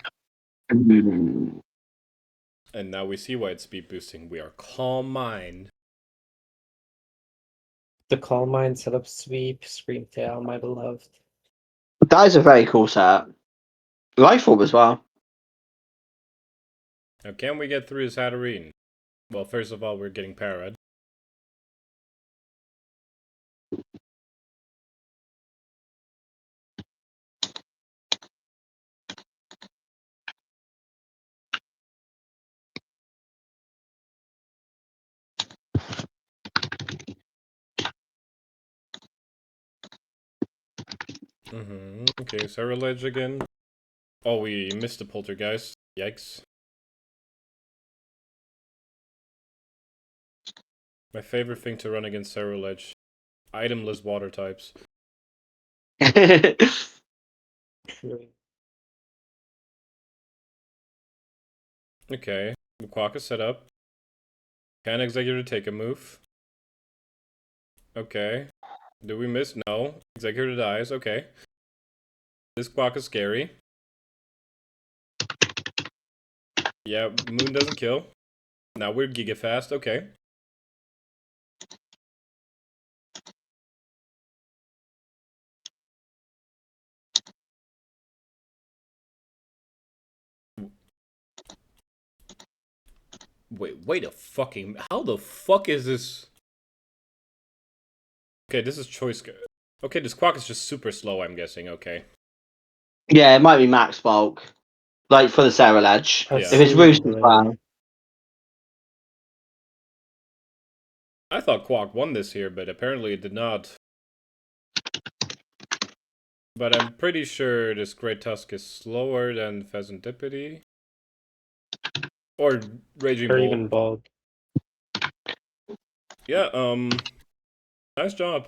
And now we see why it's speed boosting. We are Calm Mind. The Calm Mind setup sweep, Screamtail, my beloved. That is a very cool set. Life Orb as well. Now, can we get through his Hatterene? Well, first of all, we're getting Parad. Okay, Cerulege again. Oh, we missed the Poltergeist. Yikes. My favorite thing to run against Cerulege. Itemless water types. Okay, Quack is set up. Can Executor take a move? Okay. Do we miss? No. Executor dies. Okay. This Quack is scary. Yeah, Moon doesn't kill. Now we're Giga Fast. Okay. Wait a fucking... How the fuck is this? Okay, this is choice... Okay, this Quack is just super slow, I'm guessing. Okay. Yeah, it might be max bulk. Like for the Cerulege. Yeah. If it's Rooster's plan. I thought Quack won this here, but apparently it did not. But I'm pretty sure this Great Tusk is slower than Pheasantipity. Or Raging Bull. Or even Bald. Yeah, nice job,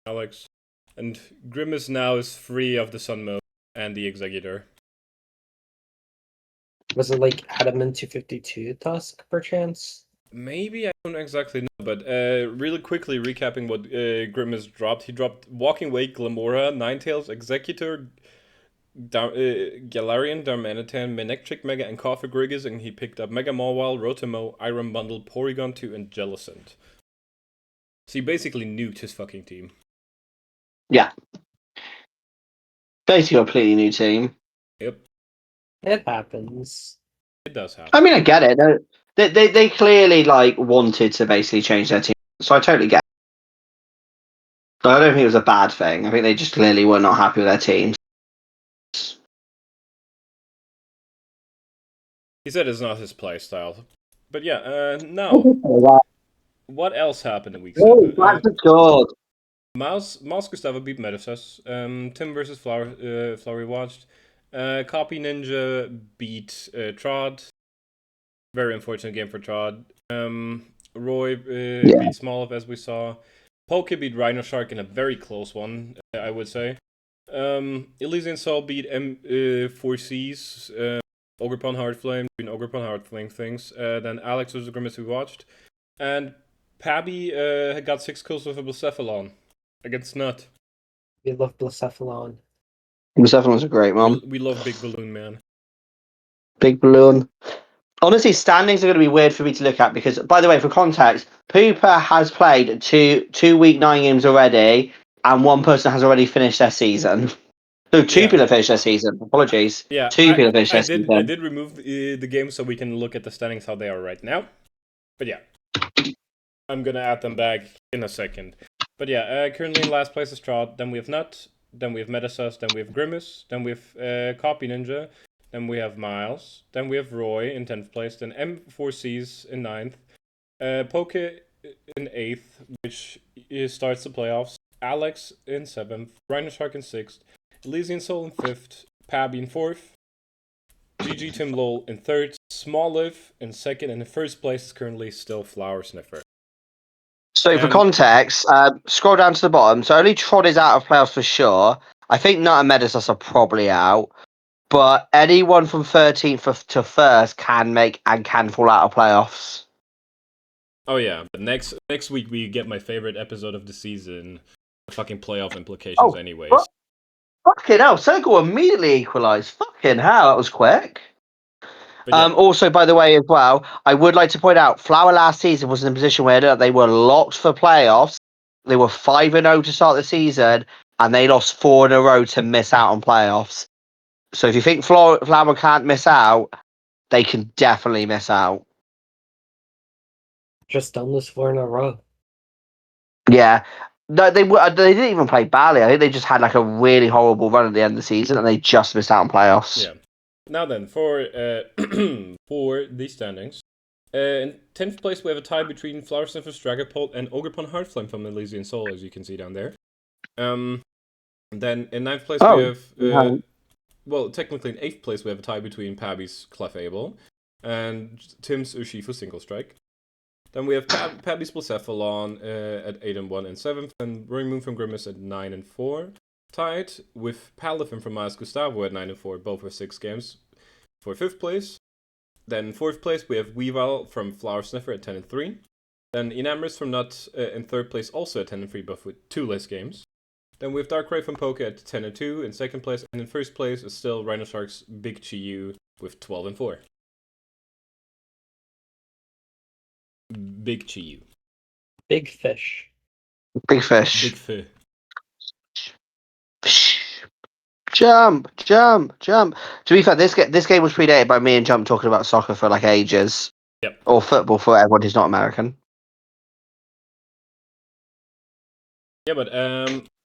Alex. And Grimace now is free of the Sun Mode and the Executor. Was it like Adamant 252 Tusk, perchance? Maybe, I don't exactly know, but really quickly recapping what Grimace dropped. He dropped Walking Wake, Glamora, Ninetales, Executor, Galarian, Darmanitan, Manectric Mega, and Cofagrigus, and he picked up Mega Mawile, Rotomo, Iron Bundle, Porygon 2, and Jellicent. So he basically nuked his fucking team. Yeah. Basically a completely new team. Yep. It happens. It does happen. I mean, I get it. They clearly like wanted to basically change their team, so I totally get it. But I don't think it was a bad thing. I think they just clearly were not happy with their teams. He said it's not his play style. But yeah, now, what else happened in week 7? That's good. Mouse Gustavo beat Metasas. Tim versus Flowery watched. Copy Ninja beat Trod. Very unfortunate game for Trod. Roy beat Smolov, as we saw. Poke beat Rhino Shark in a very close one, I would say. Elysian Soul beat M4Cs. Ogrepon Heartflame, doing Ogrepon Heartflame things. Then Alex was the Grimace we watched. And Pabby got 6 kills with a Blacephalon against Nut. We love Blacephalon. Blacephalon's a great one. We love Big Balloon Man. Big Balloon. Honestly, standings are going to be weird for me to look at because, by the way, for context, Pooper has played two week 9 games already, and one person has already finished their season. No, two people have finished their season. Apologies. Yeah, two people have finished their season. I did remove the game so we can look at the standings how they are right now. But yeah, I'm gonna add them back in a second. But yeah, currently in last place is Trot. Then we have Nut. Then we have Metasus. Then we have Grimace. Then we have Copy Ninja. Then we have Miles. Then we have Roy in 10th place. Then M4Cs in 9th. Poke in 8th, which starts the playoffs. Alex in 7th. Rhino Shark in 6th. Elysian Soul in 5th. Pabby in 4th. GG Tim Lol in 3rd. Smoliv in 2nd. And in 1st place is currently still Flower Sniffer. So for context, scroll down to the bottom. So only Trod is out of playoffs for sure. I think Nut and Medusa are probably out. But anyone from 13th to 1st can make and can fall out of playoffs. Oh yeah, but next week we get my favorite episode of the season, fucking playoff implications anyways. Fucking hell, Circle immediately equalised. Fucking hell, that was quick. Yeah. Also, by the way, as well, I would like to point out, Flower last season was in a position where they were locked for playoffs. They were 5-0 to start the season, and they lost 4 in a row to miss out on playoffs. So if you think Flower can't miss out, they can definitely miss out. Just done this 4 in a row. Yeah. No, they didn't even play badly. I think they just had like a really horrible run at the end of the season, and they just missed out on playoffs. Yeah. Now then, for for these standings, in 10th place we have a tie between Flower Sniffer, Dragapult, and Ogrepon Heartflame from Elysian Soul, as you can see down there. Then in 9th place we have, well, technically in 8th place we have a tie between Pabby's Clefable and Tim's Urshifu Single Strike. Then we have Pabby's Blacephalon at 8 and 1 and 7th, and Roy Moon from Grimace at 9 and 4. Tied with Palafin from Miles Gustavo at 9 and 4, both with 6 games for 5th place. Then 4th place we have Weavile from Flower Sniffer at 10 and 3. Then Enamorous from Nut in 3rd place, also at 10 and 3, but with 2 less games. Then we have Darkrai from Poke at 10 and 2 in 2nd place, and in 1st place is still Rhino Shark's Big Chi-Yu with 12 and 4. Big Chi-Yu. Big fish. Big fish. Big fish. Jump. To be fair, this game was predated by me and Jump talking about soccer for like ages. Yep. Or football for everyone who's not American. Yeah, but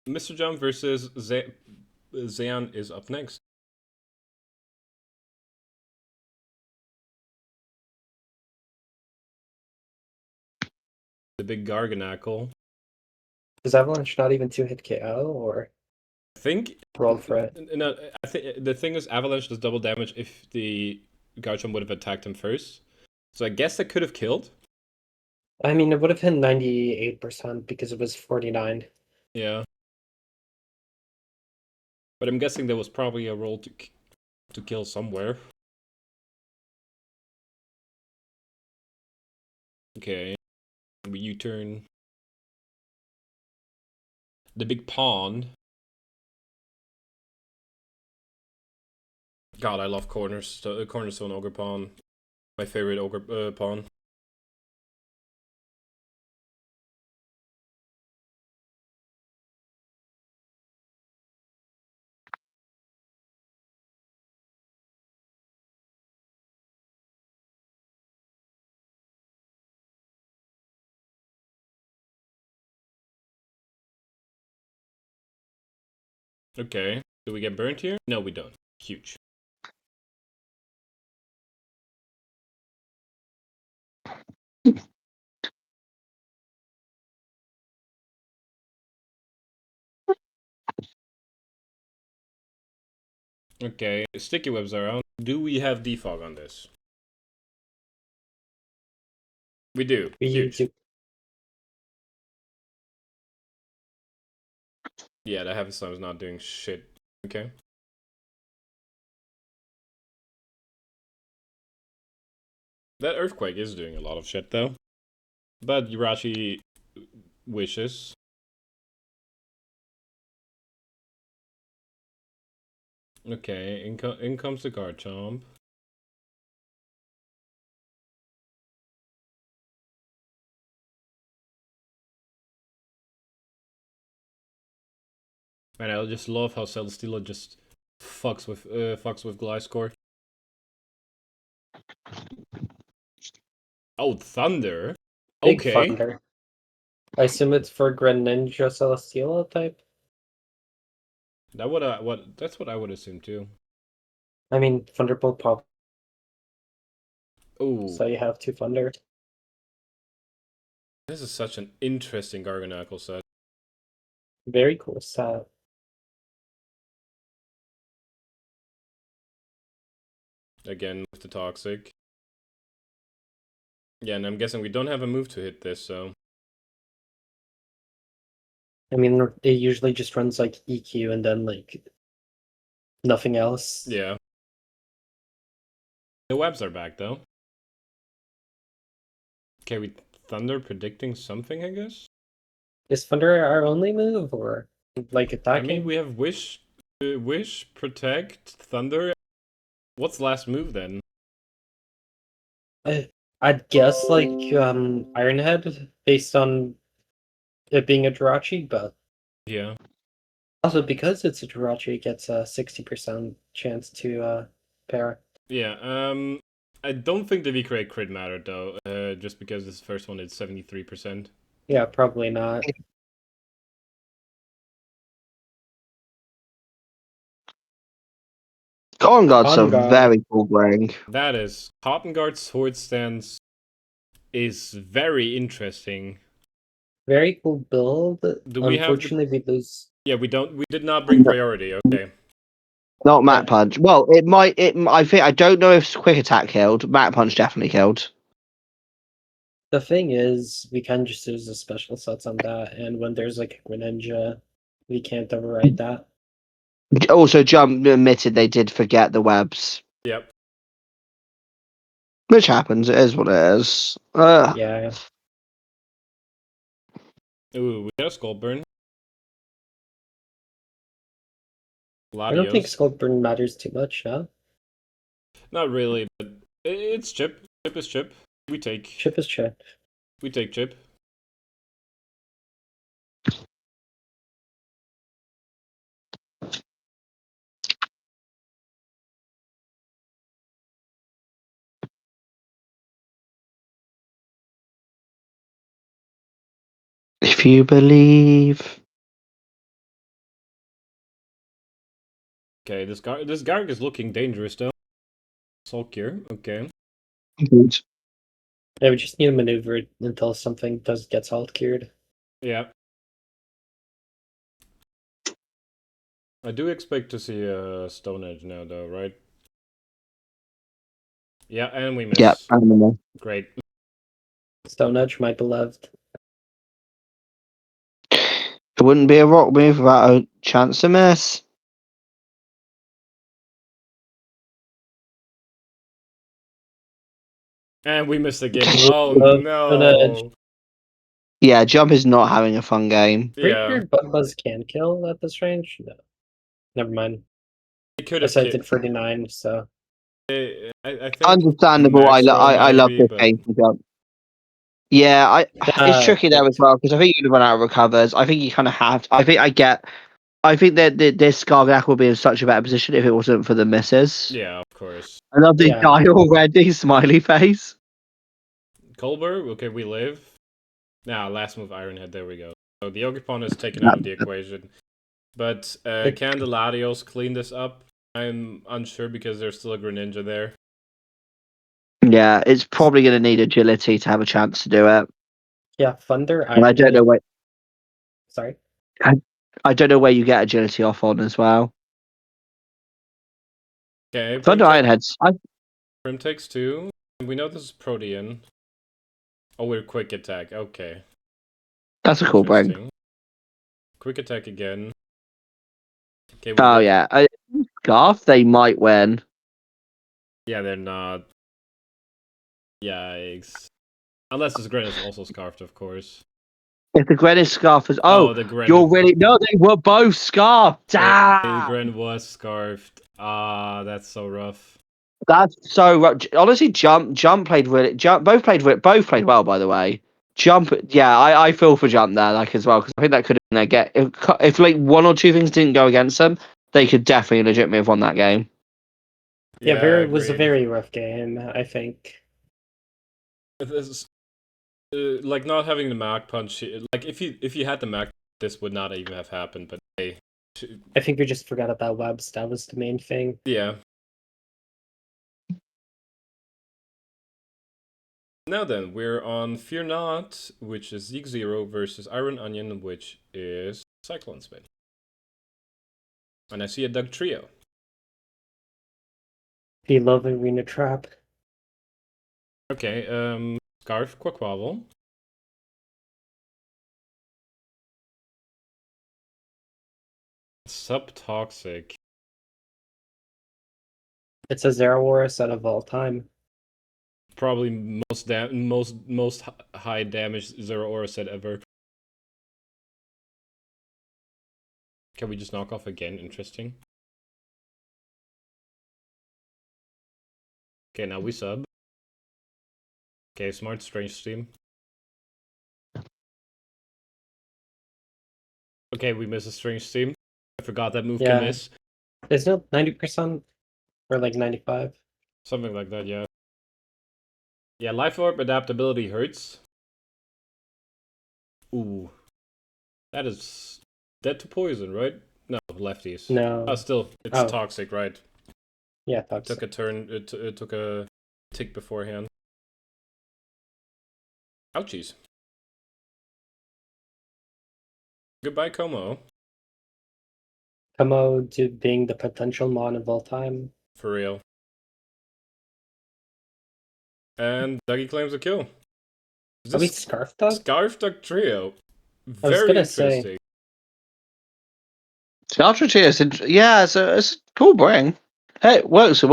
Mr. Jump versus Zayan is up next. The big Garganackle. Is Avalanche not even 2-hit KO, or? I think roll for it. No, I think the thing is Avalanche does double damage if the Garchomp would have attacked him first. So I guess that could have killed. I mean, it would have hit 98% because it was 49. Yeah. But I'm guessing there was probably a roll to kill somewhere. Okay. We U-turn. The big pond. God, I love Cornerstone Ogre Pawn. My favorite Ogre Pawn. Okay. Do we get burnt here? No, we don't. Huge. Okay, sticky webs are out. Do we have defog on this? We do. Huge. Yeah, the heavy slime is not doing shit. Okay. That earthquake is doing a lot of shit though. But Yurashi wishes. Okay, in comes the Garchomp. Man, I just love how Celesteela just fucks with Gliscor. Oh, Thunder. Big Okay. Thunder. I assume it's for Greninja Celesteela type. That's what I would assume too. I mean, Thunderbolt pop. Oh, So you have 2 Thunder. this is such an interesting Garganacl set. Very cool set. Again with the Toxic. Yeah, and I'm guessing we don't have a move to hit this, so. I mean, it usually just runs like EQ and then like nothing else. Yeah. The webs are back though. Okay, we Thunder predicting something, I guess? Is Thunder our only move or like attacking? I mean, we have Wish, Protect, Thunder. What's last move then? I'd guess like Ironhead based on it being a Jirachi, but Yeah. also because it's a Jirachi, it gets a 60% chance to pair. Yeah, I don't think the V-Crit crit mattered though, just because this first one is 73%. Yeah, probably not. Cotton Guard's a Cotton Guard. very cool ring. That is, Cotton Guard Sword Stance is very interesting. Very cool build. Do we have Unfortunately, we lose. Yeah, we did not bring priority, okay. Not Mat Punch. Well, it might. I don't know if Quick Attack killed. Mat Punch definitely killed. The thing is, we can just use the special sets on that, and when there's like a Greninja, we can't override that. Also, Jump admitted they did forget the webs. Yep. Which happens. It is what it is. Yeah. Ooh, we got a Skull Burn. I don't think Latios. Skull Burn matters too much, huh? Not really, but it's Chip. Chip is Chip. We take Chip is Chip. We take Chip. If you believe. Okay, this Garg is looking dangerous though. Sulkier, okay. Good. Yeah, we just need to maneuver it until something gets halt cured. Yeah. I do expect to see a Stone Edge now though, right? Yeah, and we miss. Yeah, I remember. Great. Stone Edge, my beloved. It wouldn't be a rock move without a chance to miss. And we missed again. Oh Stone Edge. no. Yeah, Jump is not having a fun game. Pretty Yeah. sure Bug Buzz can kill at this range? No. Never mind. It could I have said it 39, so. I think Understandable. I Maxwell love maybe, this but- game for Jump. Yeah, it's tricky there as well because I think you'd run out of recovers. I think you kind of have. I think that this Gargak will be in such a better position if it wasn't for the misses. Yeah, of course. I love the Yeah. die already. Smiley face. Colbert, okay, we live. Now, last move Ironhead, there we go. So the Ogerpon is taken out of the equation. But can the Latios clean this up? I'm unsure because there's still a Greninja there. Yeah, it's probably going to need agility to have a chance to do it. Yeah, Thunder. And I don't know where. Sorry. I don't know where you get agility off on as well. Okay, Thunder Ironheads. Prim takes 2. We know this is Protean. Oh, we're quick attack. Okay. That's a cool bring. Interesting. Quick attack again. Okay. Oh yeah, Scarf. They might win. Yeah, they're not. Yikes. Unless this Gren is also scarfed, of course. If the Gren is Scarf is the Gren. you're really no, they were both Scarfed. The Gren was scarfed. Ah, that's so rough. That's so rough. Honestly, Jump played really. Both played well, by the way. Jump, yeah, I feel for Jump there, like as well, because I think that could have been if like one or two things didn't go against them, they could definitely legitimately have won that game. Yeah, it was a very rough game, I think. This, like not having the Mach Punch, like if you had the Mach, this would not even have happened. But hey, I think we just forgot about webs. That was the main thing. Yeah. Now then, we're on Fear Not, which is Zeke Zero versus Iron Onion, which is Cyclone Spin. And I see a Doug Trio. We love Arena Trap. Okay, Scarf, Quaquavel. Subtoxic. It's a Zeraora set of all time. Probably most high damage Zeraora set ever. Can we just knock off again? Interesting. Okay, now we sub. Okay, smart strange steam. Okay, we miss a strange steam. I forgot that move can miss. There's no 90% or like 95. Something like that, yeah. Yeah, Life Orb adaptability hurts. Ooh. That is dead to poison, right? No, lefties. No. Oh, still, it's toxic, right? Yeah, toxic. Took a turn, it took a tick beforehand. Ouchies. Goodbye, Como. Como to being the potential mon of all time. For real. And Dougie claims a kill. Are we Scarf Dog? Scarf Dog Trio. Very interesting. Say. Scarf Trio is yeah, it's a cool bring. Hey, it works.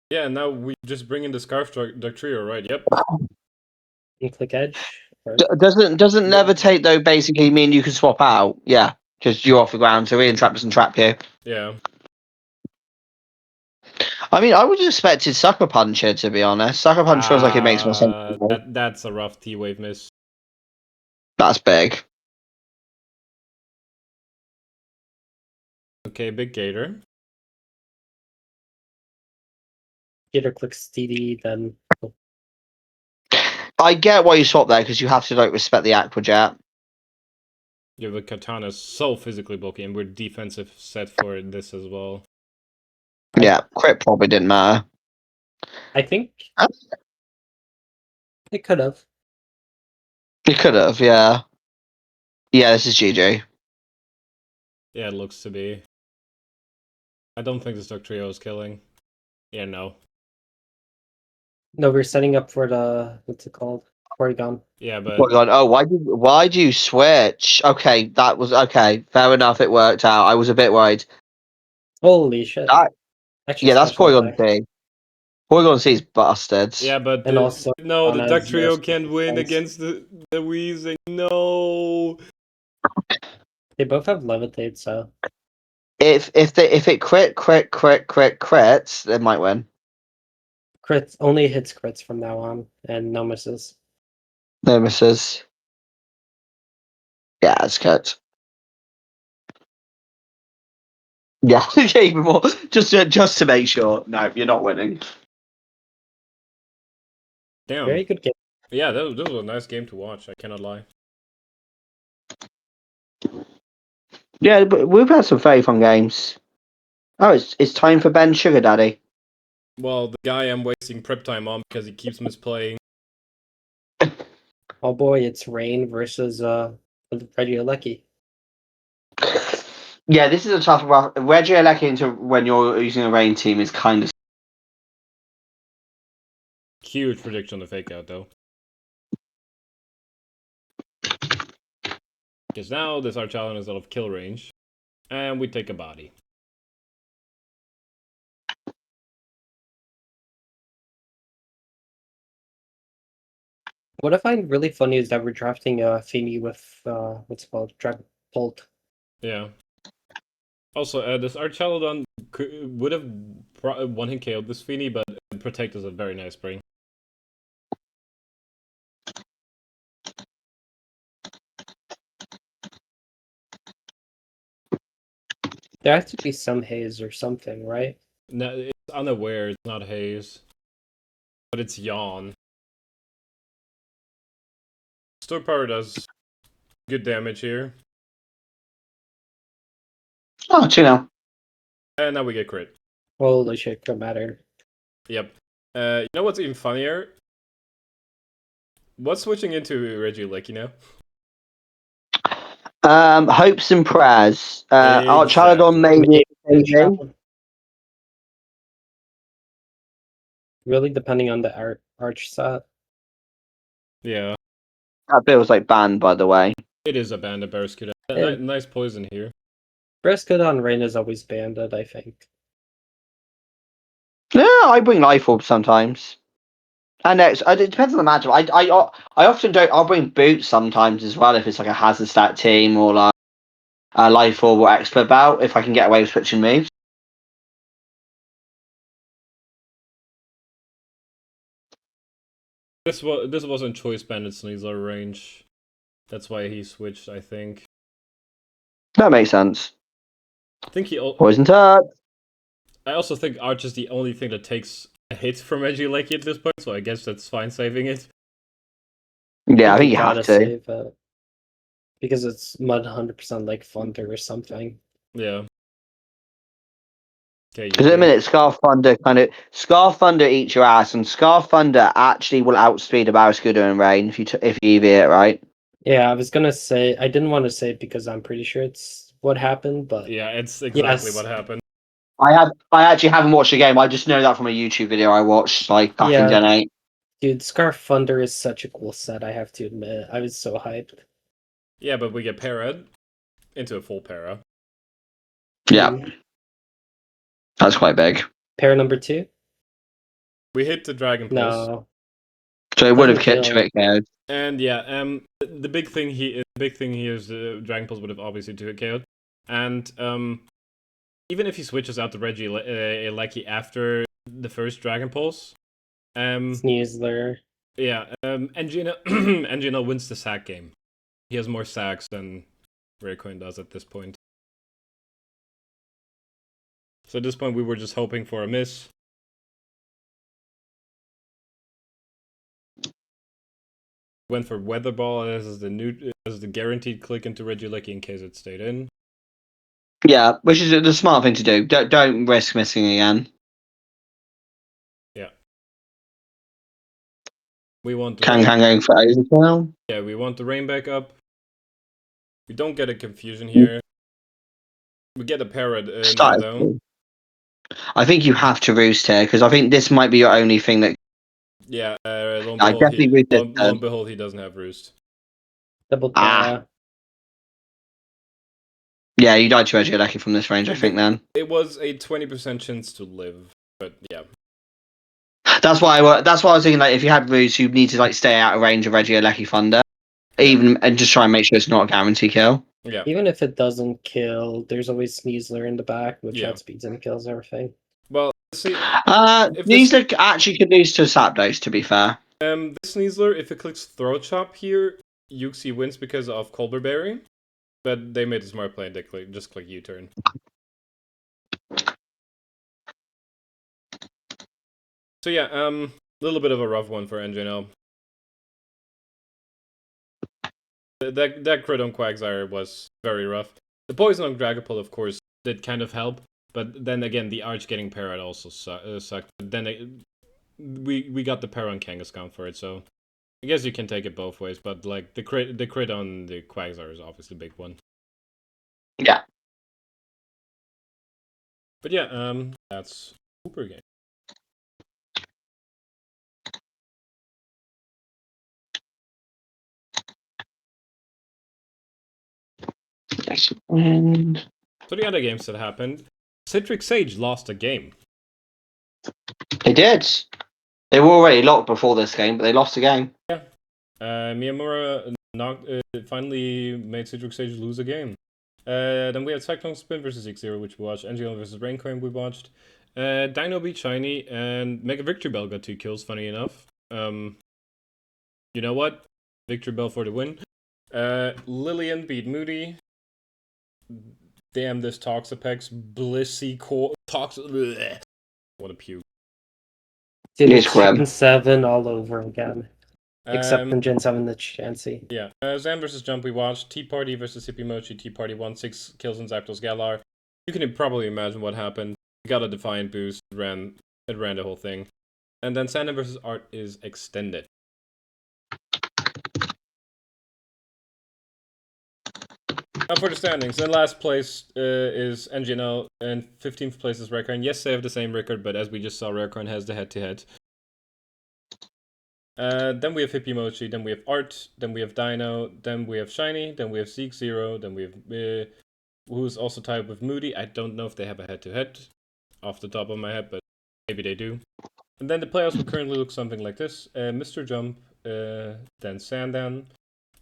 Yeah, now we just bring in the Scarf Dog Trio, right? Yep. And Click Edge. Doesn't levitate though basically mean you can swap out? Yeah, because you're off the ground, so Re-entrap doesn't trap you. Yeah. I mean, I would have expected Sucker Punch here, to be honest. Sucker Punch feels like it makes more sense. That's a rough T-Wave miss. That's big. Okay, big Gator. Gator clicks DD, then... I get why you swap there, because you have to like respect the Aqua Jet. Yeah, the Katana is so physically bulky, and we're defensive set for this as well. Yeah, crit probably didn't matter. I think it could have. It could have, yeah. Yeah, this is GG. Yeah, it looks to be. I don't think this Duck Trio is killing. Yeah, no. No, we're setting up for the what's it called? Porygon. Yeah, but Porygon. Oh, why do you switch? Okay, that was okay. Fair enough. It worked out. I was a bit worried. Holy shit! Actually, yeah, that's Porygon C. Porygon C is busted. Yeah, but and also no, the Duck Trio can't win against the Weezing. No. They both have Levitate, so If it crits, they might win. crits only hits crits from now on, and no misses. No misses. Yeah, it's cut. Yeah, even more. Just to make sure. No, you're not winning. Damn. Very good game. Yeah, this was a nice game to watch. I cannot lie. Yeah, but we've had some very fun games. Oh, it's time for Ben Sugar Daddy. Well, the guy I'm wasting prep time on because he keeps misplaying. Oh boy, it's Rain versus Regieleki. Yeah, this is a tough one. Regieleki into when you're using a rain team is kind of. Huge prediction on the fake out though. Because now this Archalon is out of kill range. And we take a body. What I find really funny is that we're drafting Fini with what's it called? Dragon Bolt. Yeah. Also, this Archalon would have one hit KO'd this Fini, but Protect is a very nice spring. There has to be some haze or something, right? No, it's unaware, it's not Haze. But it's Yawn. Store Power does good damage here. Oh, 2-0. And now we get crit. Holy shit, could matter. Yep. You know what's even funnier? What's switching into Regieleki now? Hopes and prayers. Archaladon Exactly. maybe. Really depending on the arch set. Yeah. That feels like banned, by the way. It is a bandit Barraskewda. Yeah. Nice poison here. Brisket Rain is always banded, I think. Yeah, I bring life orb sometimes. And next, it depends on the matchup. I often don't. I'll bring boots sometimes as well if it's like a hazard stat team or like a life orb or expert bout if I can get away with switching moves. This wasn't choice bandit Sneasler range. That's why he switched, I think. That makes sense. I think he. Poison touch. I also think Arch is the only thing that takes a hit from Regieleki at this point, so I guess that's fine saving it. Yeah, I think you gotta have to. save it. Because it's mud 100% like Thunder or something. Yeah. Okay. Because in a minute, Scarf Thunder eats your ass, and Scarf Thunder actually will outspeed a Barraskewda in rain if you EV it right. Yeah, I was gonna say I didn't want to say it because I'm pretty sure it's what happened, but Yeah, it's exactly yes. what happened. I actually haven't watched the game. I just know that from a YouTube video I watched like back in Gen 8. Dude, Scarf Thunder is such a cool set, I have to admit. I was so hyped. Yeah, but we get para'd into a full para. Yeah. That's quite big. Para number 2? We hit the Dragon Pulse. No. So it would have Doesn't kicked kill. it. And yeah, the big thing here is the Dragon Pulse would have obviously 2-hit KO'd. And even if he switches out the Regieleki after the first Dragon Pulse, Sneasler. yeah, Engino wins the sack game. He has more sacks than Rayquaza does at this point. So at this point, we were just hoping for a miss. Went for Weather Ball as the guaranteed click into Regieleki in case it stayed in. Yeah, which is the smart thing to do. Don't risk missing again. Yeah. We want the Can going for A's as well. Yeah, we want the rain back up. We don't get a confusion here. We get a parrot now, though. I think you have to roost here because I think this might be your only thing that. Yeah, lo and I behold, definitely roosted. lo and behold, he doesn't have roost. Double Yeah, you died to Regieleki from this range, I think. Then it was a 20% chance to live, but yeah. That's why I was thinking. Like, if you had roost, you need to like stay out of range of Regieleki Thunder, and just try and make sure it's not a guarantee kill. Yeah. Even if it doesn't kill, there's always Sneasler in the back, which outspeeds and kills everything. Well, see. Sneasler actually could lose to Zapdos, to be fair. This Sneasler, if it clicks Throat Chop here, Yuxi wins because of Colbur Berry. But they made a smart play and they just click U-turn. So yeah, little bit of a rough one for NJNL. That crit on Quagsire was very rough. The poison on Dragapult, of course, did kind of help, but then again, the Arch getting parried also sucked. But then we got the parry on Kangaskhan for it, so I guess you can take it both ways. But like the crit on the Quagsire is obviously a big one. Yeah. But yeah, that's Super game. And So the other games that happened, Citric Sage lost a game. they did. They were already locked before this game, but they lost the game. Yeah. Miyamura finally made Citric Sage lose a game. Then we had Cyclone Spin versus X0, which we watched. NGL versus Raincoin, we watched. Dino beat Shiny, and Mega Victory Bell got 2 kills, funny enough. You know what? Victory Bell for the win. Lillian beat Moody. Damn, this Toxapex. Blissey Core. What a puke. Dude, Yes, it's Graham. Gen 7 all over again. Except in Gen 7, the Chansey. Yeah. Zan versus Jump, we watched. Tea Party versus Sippy Mochi. Tea Party won 6 kills on Zapdos Galar. You can probably imagine what happened. Got a Defiant boost. It ran the whole thing. And then Sandon versus Art is extended. Now for the standings, in last place is NGNL, and 15th place is Rarecoin. Yes, they have the same record, but as we just saw, Rarecoin has the head-to-head. Then we have Hippie Mochi, then we have Art, then we have Dino, then we have Shiny, then we have Zeke Zero, then we have who's also tied with Moody. I don't know if they have a head-to-head off the top of my head, but maybe they do. And then the playoffs will currently look something like this. Mr. Jump, then Sandan,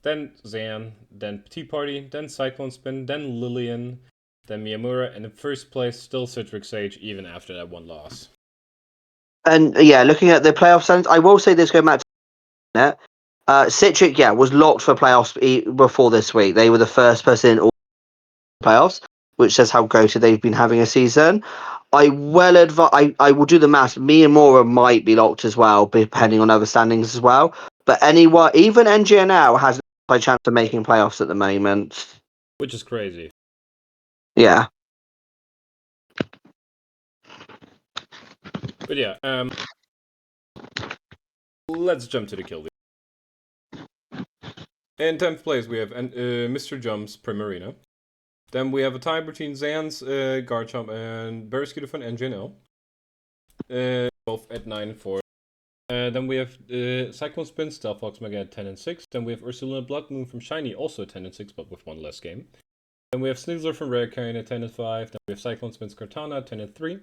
then Zan, then Tea Party, then Cyclone Spin, then Lillian, then Miyamura, and in first place, still Citric Sage, even after that one loss. And yeah, looking at the playoff standings, I will say this going back to it. Citric, was locked for playoffs before this week. They were the first person in all playoffs, which says how goated they've been having a season. I will do the maths. Miyamura might be locked as well, depending on other standings as well. But anyone, even NGNL has a chance of making playoffs at the moment. Which is crazy. Yeah. But yeah, let's jump to the kill league. In 10th place, we have Mr. Jump's Primarina. Then we have a tie between Zan's Garchomp and Barraskewda from NGNL. Both at 9 and 4. Then we have Cyclone Spin, Stealth Fox Mega at 10 and 6. Then we have Ursulina Blood Moon from Shiny, also at 10 and 6, but with one less game. Then we have Snizzler from Rarecoin at 10 and 5. Then we have Cyclone Spin's Cortana at 10 and 3.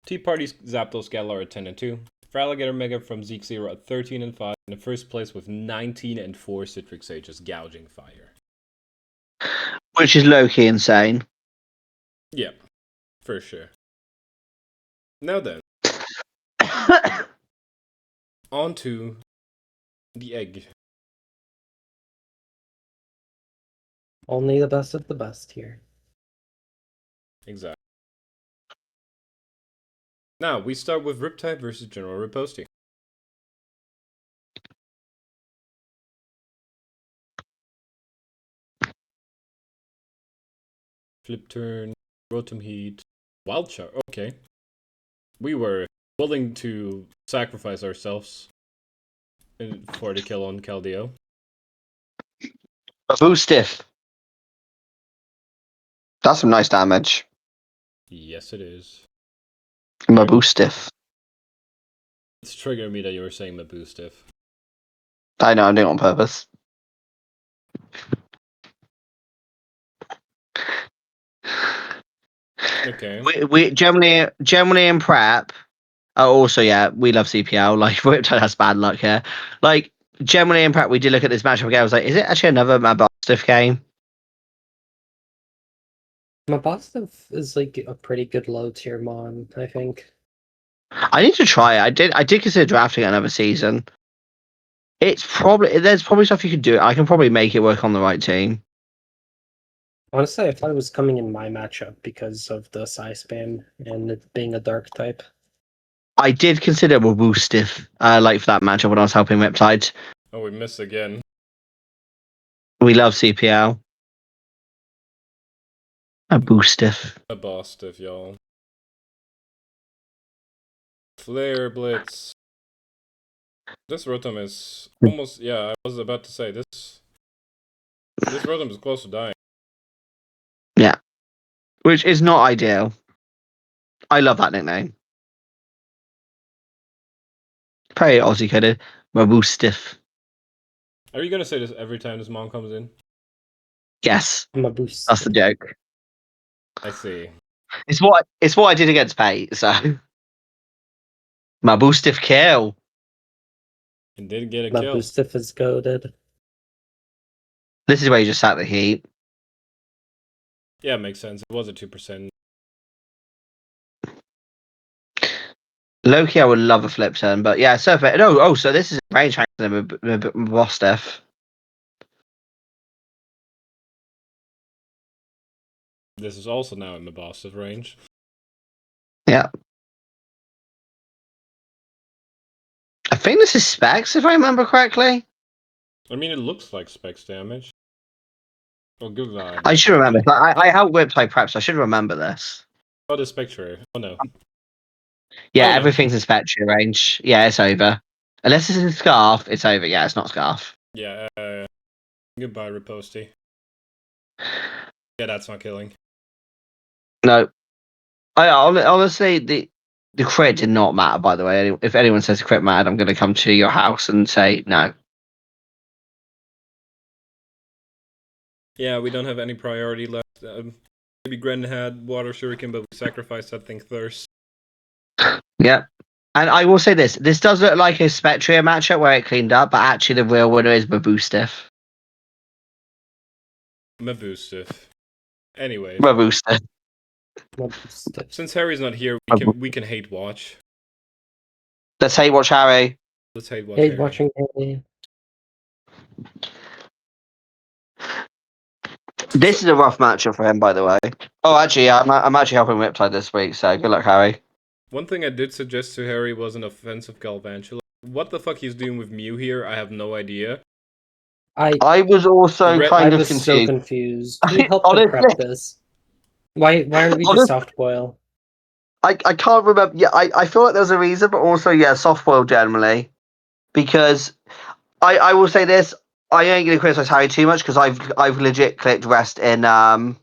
Tea Party's Zapdos Galar at 10 and 2. Feraligatr Mega from Zeke Zero at 13 and 5. In the first place with 19 and 4 Citric Sages gouging fire. Which is low-key insane. Yeah, for sure. Now then. On to the egg. Only the best of the best here. Exactly. Now, we start with Riptide versus General Riposte. Flip turn, Rotom Heat, Wild Charge. Okay. We were willing to sacrifice ourselves for the kill on Keldeo. Babu Stiff. That's some nice damage. Yes, it is. Babu Stiff. It's triggering me that you were saying Mabu Stiff. I know, I'm doing it on purpose. Okay. We Germany and prep. Also, we love CPL. Like, Riptide has bad luck here. Like, Germany and prep, we did look at this matchup again. I was like, is it actually another Mabustiff game? Mabustiff is like a pretty good low tier mon, I think. I need to try it. I did consider drafting another season. There's probably stuff you could do. I can probably make it work on the right team. Honestly, I thought it was coming in my matchup because of the size spam and it being a dark type. I did consider Woo Stiff, for that matchup when I was helping Riptide. Oh, we missed again. We love CPL. A boostiff. A boss stiff, y'all. Flare Blitz. This Rotom is almost, yeah, I was about to say, this Rotom is close to dying. Yeah. Which is not ideal. I love that nickname. Very Aussie coded. A boostiff. Are you gonna say this every time this mom comes in? Yes. I'm a boost. That's the joke. I see. It's what I did against Pate, so. My boostiff kill. And did get a My kill. boost if is goaded. This is where you just sat the heat. Yeah, makes sense. It was a 2%. Loki, I would love a flip turn, but yeah, Surfer. No, so this is a range hanger boss stuff. This is also now in the boss of range. Yeah. I think this is specs, if I remember correctly. I mean, it looks like specs damage. Oh, good vibe. I should remember. I helped whip type preps. I should remember this. Oh, the Spectre. Oh no. Yeah, Oh, no. everything's in Spectre range. Yeah, it's over. Unless it's in Scarf, it's over. Yeah, it's not Scarf. Yeah, goodbye, Riposty. Yeah, that's not killing. No. Honestly, the crit did not matter, by the way. If anyone says crit mattered, I'm going to come to your house and say no. Yeah, we don't have any priority left. Maybe Gren had Water Shuriken, but we sacrificed that thing Thirst. Yeah. And I will say this. This does look like a Spectria matchup where it cleaned up, but actually the real winner is Baboostif. Maboostif. Anyway, Baboostif. My boost if. since Harry's not here, we can hate watch. Let's hate watch Harry. Let's hate watch Hey, Harry. watching Harry. This is a rough matchup for him, by the way. Oh, actually, yeah, I'm actually helping Riptide this week, so good luck, Harry. One thing I did suggest to Harry was an offensive Galvantula. What the fuck he's doing with Mew here, I have no idea. I was also kind I of was so confused. confused. Who helped Honestly, to prep this? Why aren't we just soft boil? I can't remember. Yeah, I feel like there's a reason, but also, yeah, soft boil generally. Because I will say this, I ain't going to criticize Harry too much because I've legit clicked rest in. Oh,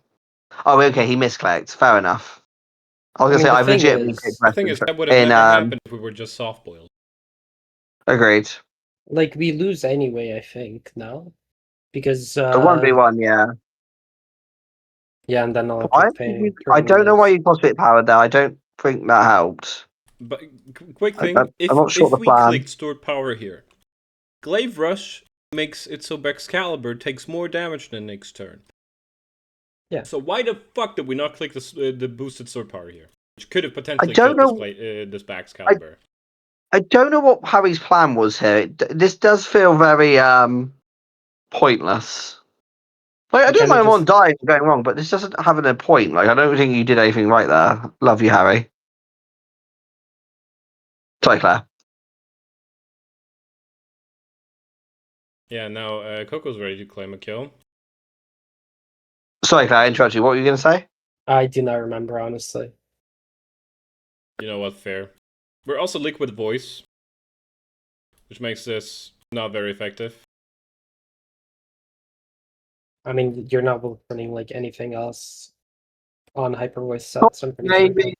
okay, he misclicked. Fair enough. I was going to say, the I've thing legitimately is, clicked The rest thing is, that would have in. never happened if we were just soft boiled. Agreed. like, we lose anyway, I think, now. Because, A 1v1, yeah. yeah, and then Electric Pain. I don't know why is- you CrossFit powered there. I don't think that helped. But quick I, thing, I'm if not sure the we plan. clicked stored power here, Glaive Rush makes it so Excalibur takes more damage than next turn. Yeah. So why the fuck did we not click the boosted sword power here, which could have potentially don't killed know- this Excalibur? I don't know what Harry's plan was here. This does feel very pointless. Like, I don't Kinda mind one just- dying and going wrong, but this doesn't have a point. Like, I don't think you did anything right there. Love you, Harry. Sorry, Claire. Yeah. Now Coco's ready to claim a kill. Sorry, Claire, I interrupted you. What were you going to say? I do not remember, honestly. You know what? Fair. We're also Liquid Voice, which makes this not very effective. I mean, you're not running, like, anything else on Hyper Voice sets, I'm pretty sure. Maybe.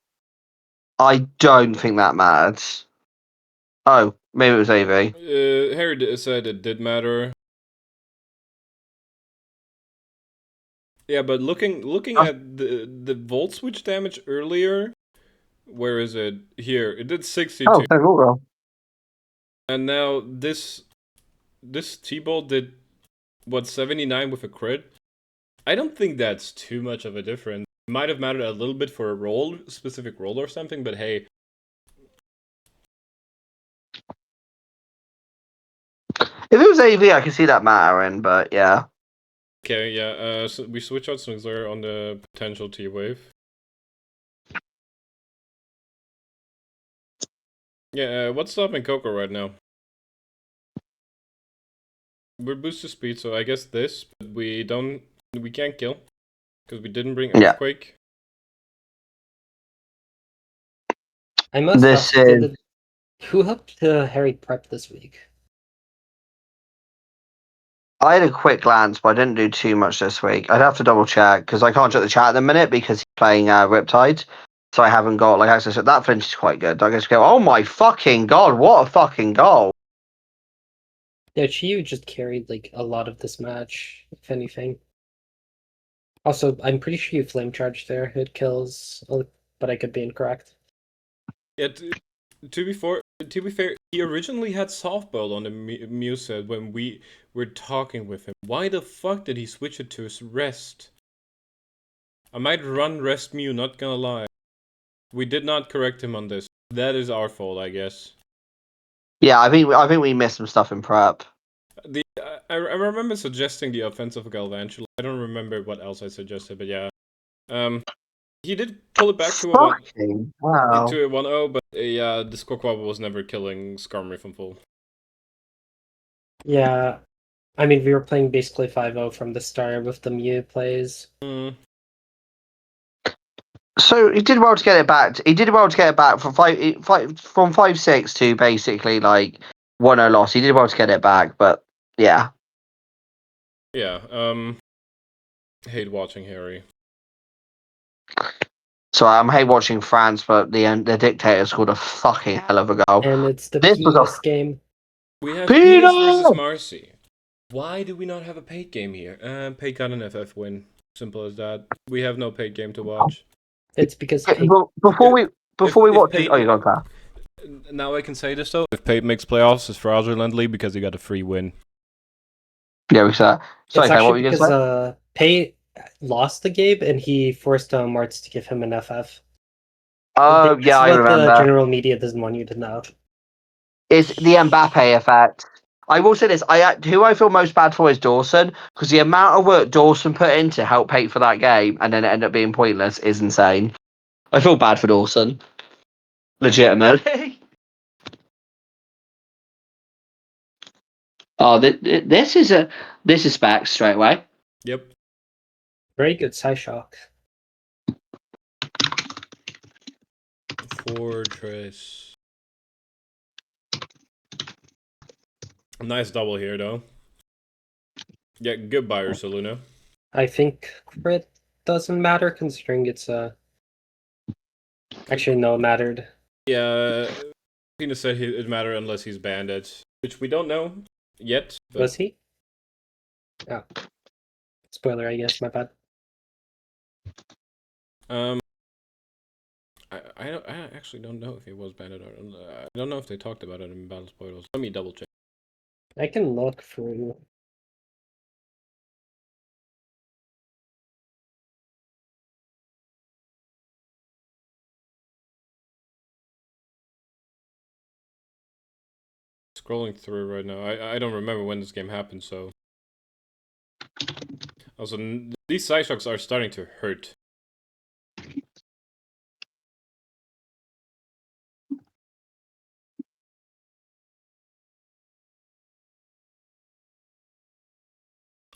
I don't think that matters. Oh, maybe it was AV. Harry said it did matter. Yeah, but looking at the Volt Switch damage earlier, where is it? Here, it did 62. Oh, thank you. And now this T-Bolt did, what, 79 with a crit? I don't think that's too much of a difference. It might have mattered a little bit for a specific role or something, but hey. If it was AV, I could see that mattering, but yeah. Okay, yeah, so we switch out Snizzler on the potential T-Wave. Yeah, what's stopping Coco right now? We're boosted speed, so I guess this, but we can't kill because we didn't bring Yeah. Earthquake. I must This ask, is. who helped Harry prep this week? I had a quick glance, but I didn't do too much this week. I'd have to double check because I can't check the chat at the minute because he's playing Riptide, so I haven't got like access to that. Flinch is quite good. I just go, oh my fucking god, what a fucking goal! Yeah, Chiyu just carried like a lot of this match, if anything. Also, I'm pretty sure you flame charge there. It kills, but I could be incorrect. Yeah, to be fair, he originally had softball on the Muse set when we were talking with him. Why the fuck did he switch it to his rest? I might run rest Mew, not gonna lie. We did not correct him on this. That is our fault, I guess. Yeah, I think we missed some stuff in prep. I remember suggesting the offensive Galvantula. I don't remember what else I suggested, but yeah. He did pull it back to a 1 Wow. to a 1-0, but yeah, the Squawk was never killing Skarmory from full. Yeah, I mean, we were playing basically 5-0 from the start with the Mew plays. So he did well to get it back. He did well to get it back from 5-6 to basically like 1-0 loss. He did well to get it back, but yeah. Yeah, hate watching Harry. So I hate watching France, but the dictator scored a fucking hell of a goal. And it's the This was a penis game. We have Penis! Penis versus Marcy. Why do we not have a paid game here? Paid got an FF win. Simple as that. We have no paid game to watch. It's because Before we watch it, Paid, oh, you got that. now I can say this though. If Paid makes playoffs, it's fraudulent because he got a free win. Yeah, we saw. Sorry, it's Kai, what actually were you going to because say? Pei lost the game and he forced Martz to give him an FF. Oh, This yeah, is I what the remember. general media doesn't want you to know. It's the Mbappe effect. I will say this: who I feel most bad for is Dawson, because the amount of work Dawson put in to help pay for that game and then it ended up being pointless is insane. I feel bad for Dawson, legitimately. Oh, this is specs straight away. Yep. Very good Psyshock. Fortress. Nice double here though. Yeah, goodbye, Ursaluna. I think crit doesn't matter considering it's actually no, it mattered. Yeah, Penis said it mattered unless he's banded, which we don't know yet. But... Was he? Oh. Spoiler, I guess, my bad. I actually don't know if he was banded or I don't know if they talked about it in Battle Spoilers. Let me double check. I can look through. Scrolling through right now. I don't remember when this game happened, so... Also, these Psyshocks are starting to hurt.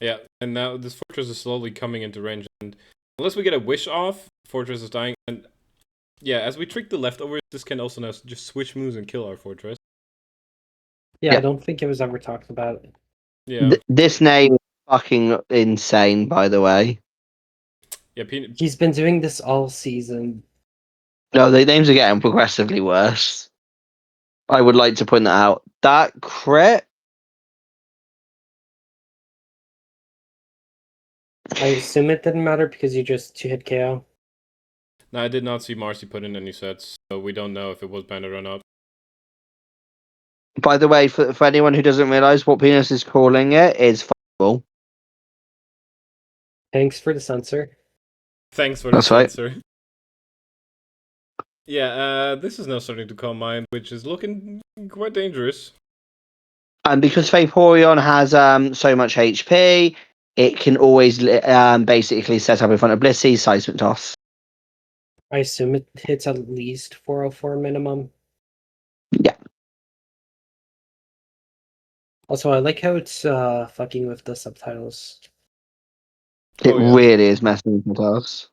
Yeah, and now this Fortress is slowly coming into range, and unless we get a wish off, Fortress is dying, and yeah, as we trick the leftovers, this can also now just switch moves and kill our Fortress. Yeah, Yeah. I don't think it was ever talked about. Yeah. This name is fucking insane, by the way. Yeah, He's been doing this all season. No, the names are getting progressively worse. I would like to point that out. That crit. I assume it didn't matter because you just 2-hit KO. No, I did not see Marcy put in any sets, so we don't know if it was banded or not. By the way, for anyone who doesn't realize what Penis is calling it, is football. Thanks for the censor. Thanks for the That's right. censor. Yeah, this is now starting to calm mind, which is looking quite dangerous. And because Vaporeon has so much HP, it can always basically set up in front of Blissey, Seismic Toss. I assume it hits at least 404 minimum. Yeah. Also, I like how it's fucking with the subtitles. It Oh, yeah. really is messing with us.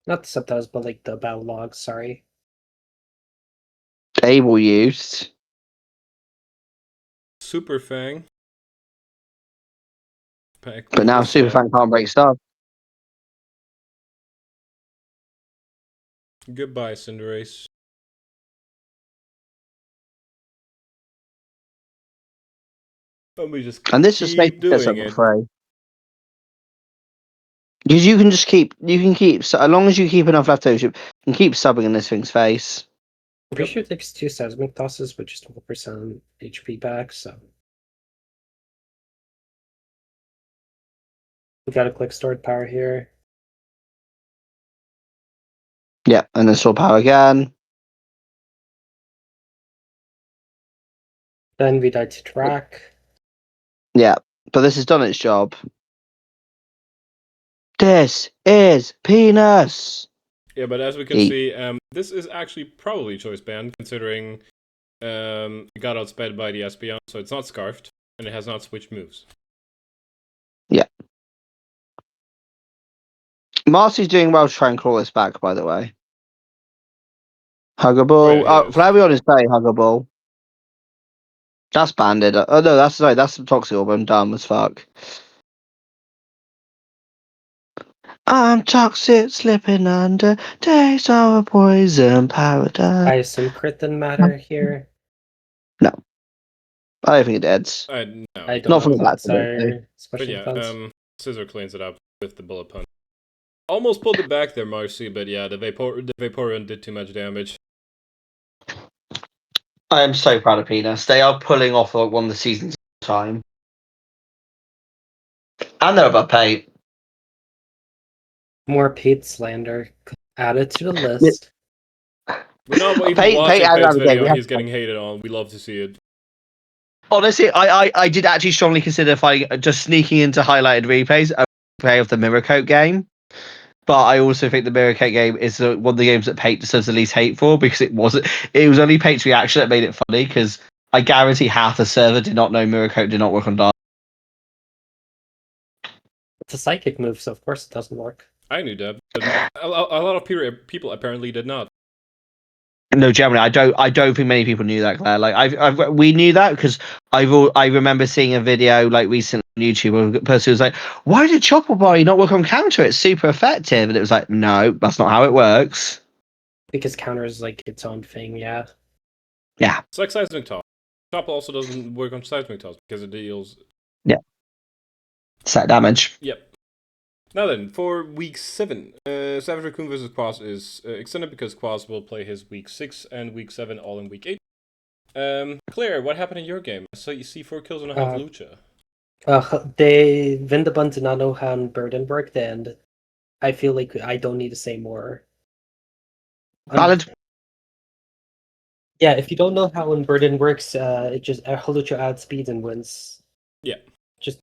Not the subtitles, but like the battle logs, sorry. Able used. Super Fang. But now Superfan can't break stuff. Goodbye, Cinderace. And we just And this just makes keep this up doing for it. free. Because you can keep, so as long as you keep enough leftovers, you can keep subbing in this thing's face. I'm pretty sure it takes 2 seismic tosses with just 12% HP back, so. We got a click stored power here. Yeah, and then sword power again. Then we died to track. Yeah, but this has done its job. This is penis. Yeah, but as we can Eat. see, this is actually probably choice band, considering it got outsped by the Espeon, so it's not Scarfed, and it has not switched moves. Yeah. Marcy's doing well to try and claw this back, by the way. Huggable. Oh, yeah, he is. Flavion is very huggable. That's banded. Oh no, that's the Toxic Orb. I'm dumb as fuck. I'm toxic, slipping under days of a poison paradise. I assume crit didn't matter here. No, I don't think it did. No, I don't Not know from the back, Clodsire but special yeah, defense. Scissor cleans it up with the bullet punch. Almost pulled it back there, Marcy, but yeah, the Vaporeon did too much damage. I am so proud of Penis. They are pulling off like one of the seasons time. And they're above Pate. More Pate slander added to the list. We're not even Pate watching out Pate's of the game. video, We and have he's getting hated on. We love to see it. Honestly, I did actually strongly consider just sneaking into highlighted replays of the Mirror Coat game. But I also think the Mirror Coat game is one of the games that Pate deserves the least hate for, because it was only Pate's reaction that made it funny, because I guarantee half the server did not know Mirror Coat did not work on Dark. It's a psychic move, so of course it doesn't work. I knew that, but a lot of people apparently did not. No, generally, I don't think many people knew that, Claire. Like, we knew that because I remember seeing a video like recently on YouTube where a person was like, "Why did Chopper Body not work on counter? It's super effective." And it was like, "No, that's not how it works." Because counter is like its own thing, yeah. Yeah. It's like Seismic Toss. Top also doesn't work on Seismic Toss because it deals. Set damage. Yep. Now then, for week 7, Savage Raccoon vs. Quas is extended because Quas will play his week 6 and week 7 all in week 8. Claire, what happened in your game? So you see 4 kills on a Havalucha. Vindabun did not know how Burden worked, and I feel like I don't need to say more. Valid. Yeah, if you don't know how Burden works, it just Holucha adds speed and wins. Yeah. Just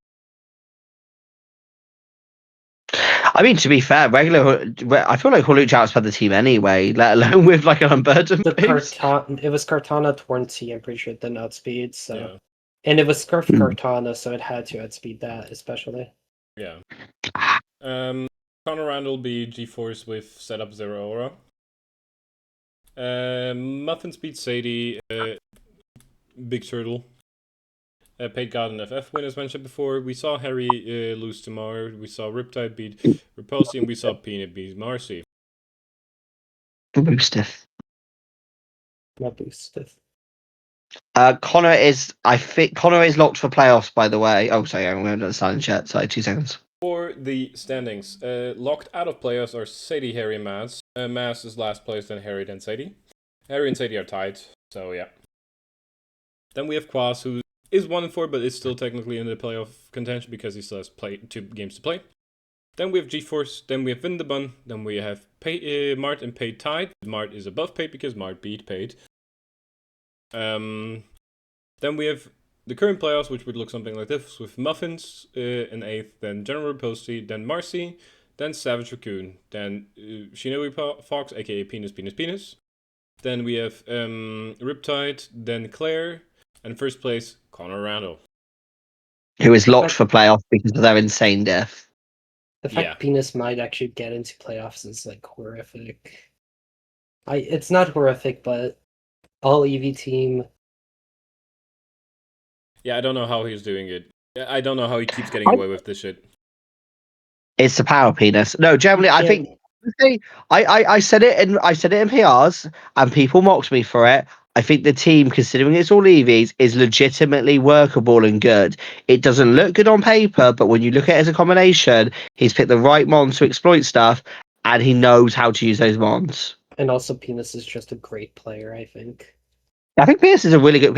I mean, to be fair, I feel like Huluch outspent the team anyway, let alone with like an unburdened boost. it was Kartana Torrenti, I'm pretty sure it didn't outspeed, so Yeah. and it was Scarf Kartana, so it had to outspeed that especially. Yeah. Connor Randall be G-Force with setup 0 aura. Muffin Speed Sadie, Big Turtle. Pate got an FF win as mentioned before. We saw Harry lose to Mar. We saw Riptide beat Repulsi, and we saw Peanut beat Marcy. Boostif. Not boosted. Connor is locked for playoffs, by the way. Oh, sorry, I'm going to understand chat. Sorry, 2 seconds. For the standings, locked out of playoffs are Sadie, Harry, and Maz. Maz is last place, then Harry, then Sadie. Harry and Sadie are tied, so yeah. Then we have Quas, who is 1-4, but is still technically in the playoff contention because he still has 2 games to play. Then we have G-Force, then we have Vindabun, then we have Mart and Pate tied. Mart is above Pate because Mart beat Pate. Then we have the current playoffs, which would look something like this, with Muffins in 8th, then General Riposte, then Marcy, then Savage Raccoon, then Shinobi Fox, aka Penis. Then we have Riptide, then Claire, and first place, Connor Randall. who is locked for playoff because of their insane death. The fact Yeah. Penis might actually get into playoffs is like horrific. It's not horrific, but all EV team. Yeah, I don't know how he's doing it. I don't know how he keeps getting away with this shit. It's the power penis. No, generally, I Yeah. think I said it in PRs, and people mocked me for it. I think the team, considering it's all EVs, is legitimately workable and good. It doesn't look good on paper, but when you look at it as a combination, he's picked the right mons to exploit stuff, and he knows how to use those mons. And also, Penis is just a great player, I think. I think Pierce is a really good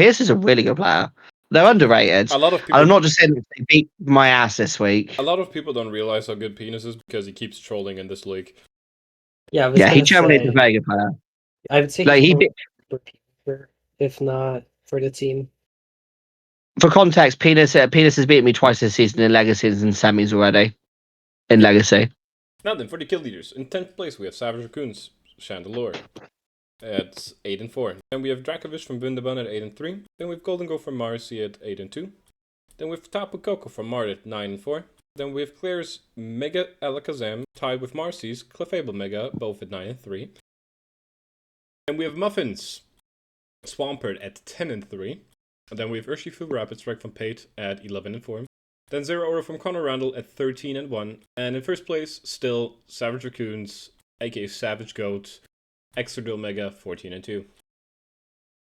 player. They're underrated. A lot of And people. I'm not just saying that they beat my ass this week. A lot of people don't realize how good Penis is because he keeps trolling in this league. Yeah, I was Yeah, he gonna generally is a say. very good player. I would say Like he's he more did, for if not for the team. for context, Penis has beaten me twice this season in Legacies and semis already. In Legacy. Now then, for the kill leaders. In 10th place, we have Savage Raccoons, Chandelure at 8 and 4. Then we have Dracovish from Bundaban at 8 and 3. Then we have Golden Go from Marcy at 8 and 2. Then we have Tapu Koko from Mart at 9 and 4. Then we have Claire's Mega Alakazam tied with Marcy's Clefable Mega, both at 9 and 3. Then we have Muffins, Swampert at 10 and 3. And then we have Urshifu Rapid Strike from Pate at 11 and 4. Then Zero Aura from Connor Randall at 13 and 1. And in first place, still Savage Raccoons, aka Savage Goat, Extra Mega 14 and 2.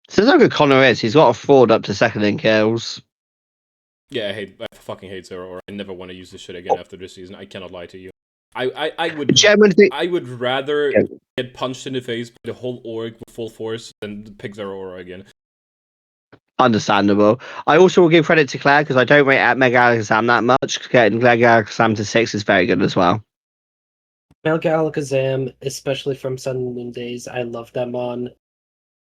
So that's how good Connor is. He's got a fraud up to second in kills. Yeah, I fucking hate Zero Aura. I never want to use this shit again after this season. I cannot lie to you. I would rather get punched in the face by the whole org with full force than pick Zero Aura again. Understandable. I also will give credit to Claire because I don't rate at Mega Alakazam that much. Getting Mega Alakazam to 6 is very good as well. Mega Alakazam, especially from Sun and Moon days, I love them on.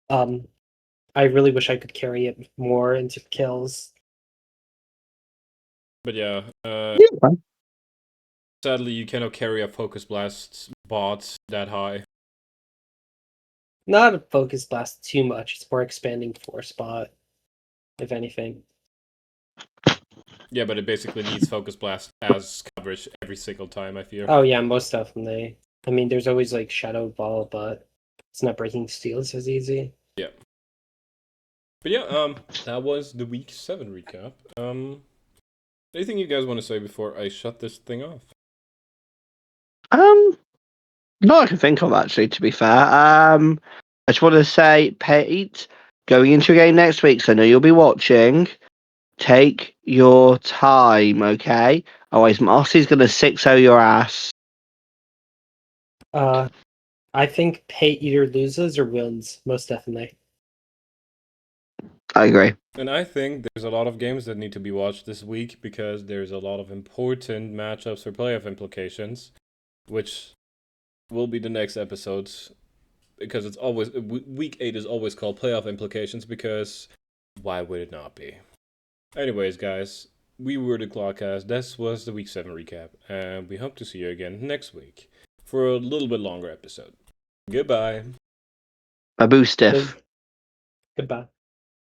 I really wish I could carry it more into kills. But yeah, sadly you cannot carry a Focus Blast bot that high. Not a Focus Blast too much. It's more expanding 4-spot, if anything. Yeah, but it basically needs Focus Blast as coverage every single time, I fear. Oh yeah, most definitely. I mean, there's always like Shadow Ball, but it's not breaking steals as easy. Yeah. But yeah, that was the week 7 recap. Anything you guys want to say before I shut this thing off? Not I can think of actually, to be fair. I just want to say, Pete, going into a game next week, so I know you'll be watching. Take your time, okay? Otherwise, Marcy's gonna 6-0 your ass. I think Pate either loses or wins, most definitely. I agree. And I think there's a lot of games that need to be watched this week because there's a lot of important matchups for playoff implications, which will be the next episodes. Because it's always week 8 is always called playoff implications because why would it not be? Anyways, guys, we were the Clodcast. This was the week 7 recap, and we hope to see you again next week for a little bit longer episode. Goodbye. A boost stiff. Goodbye.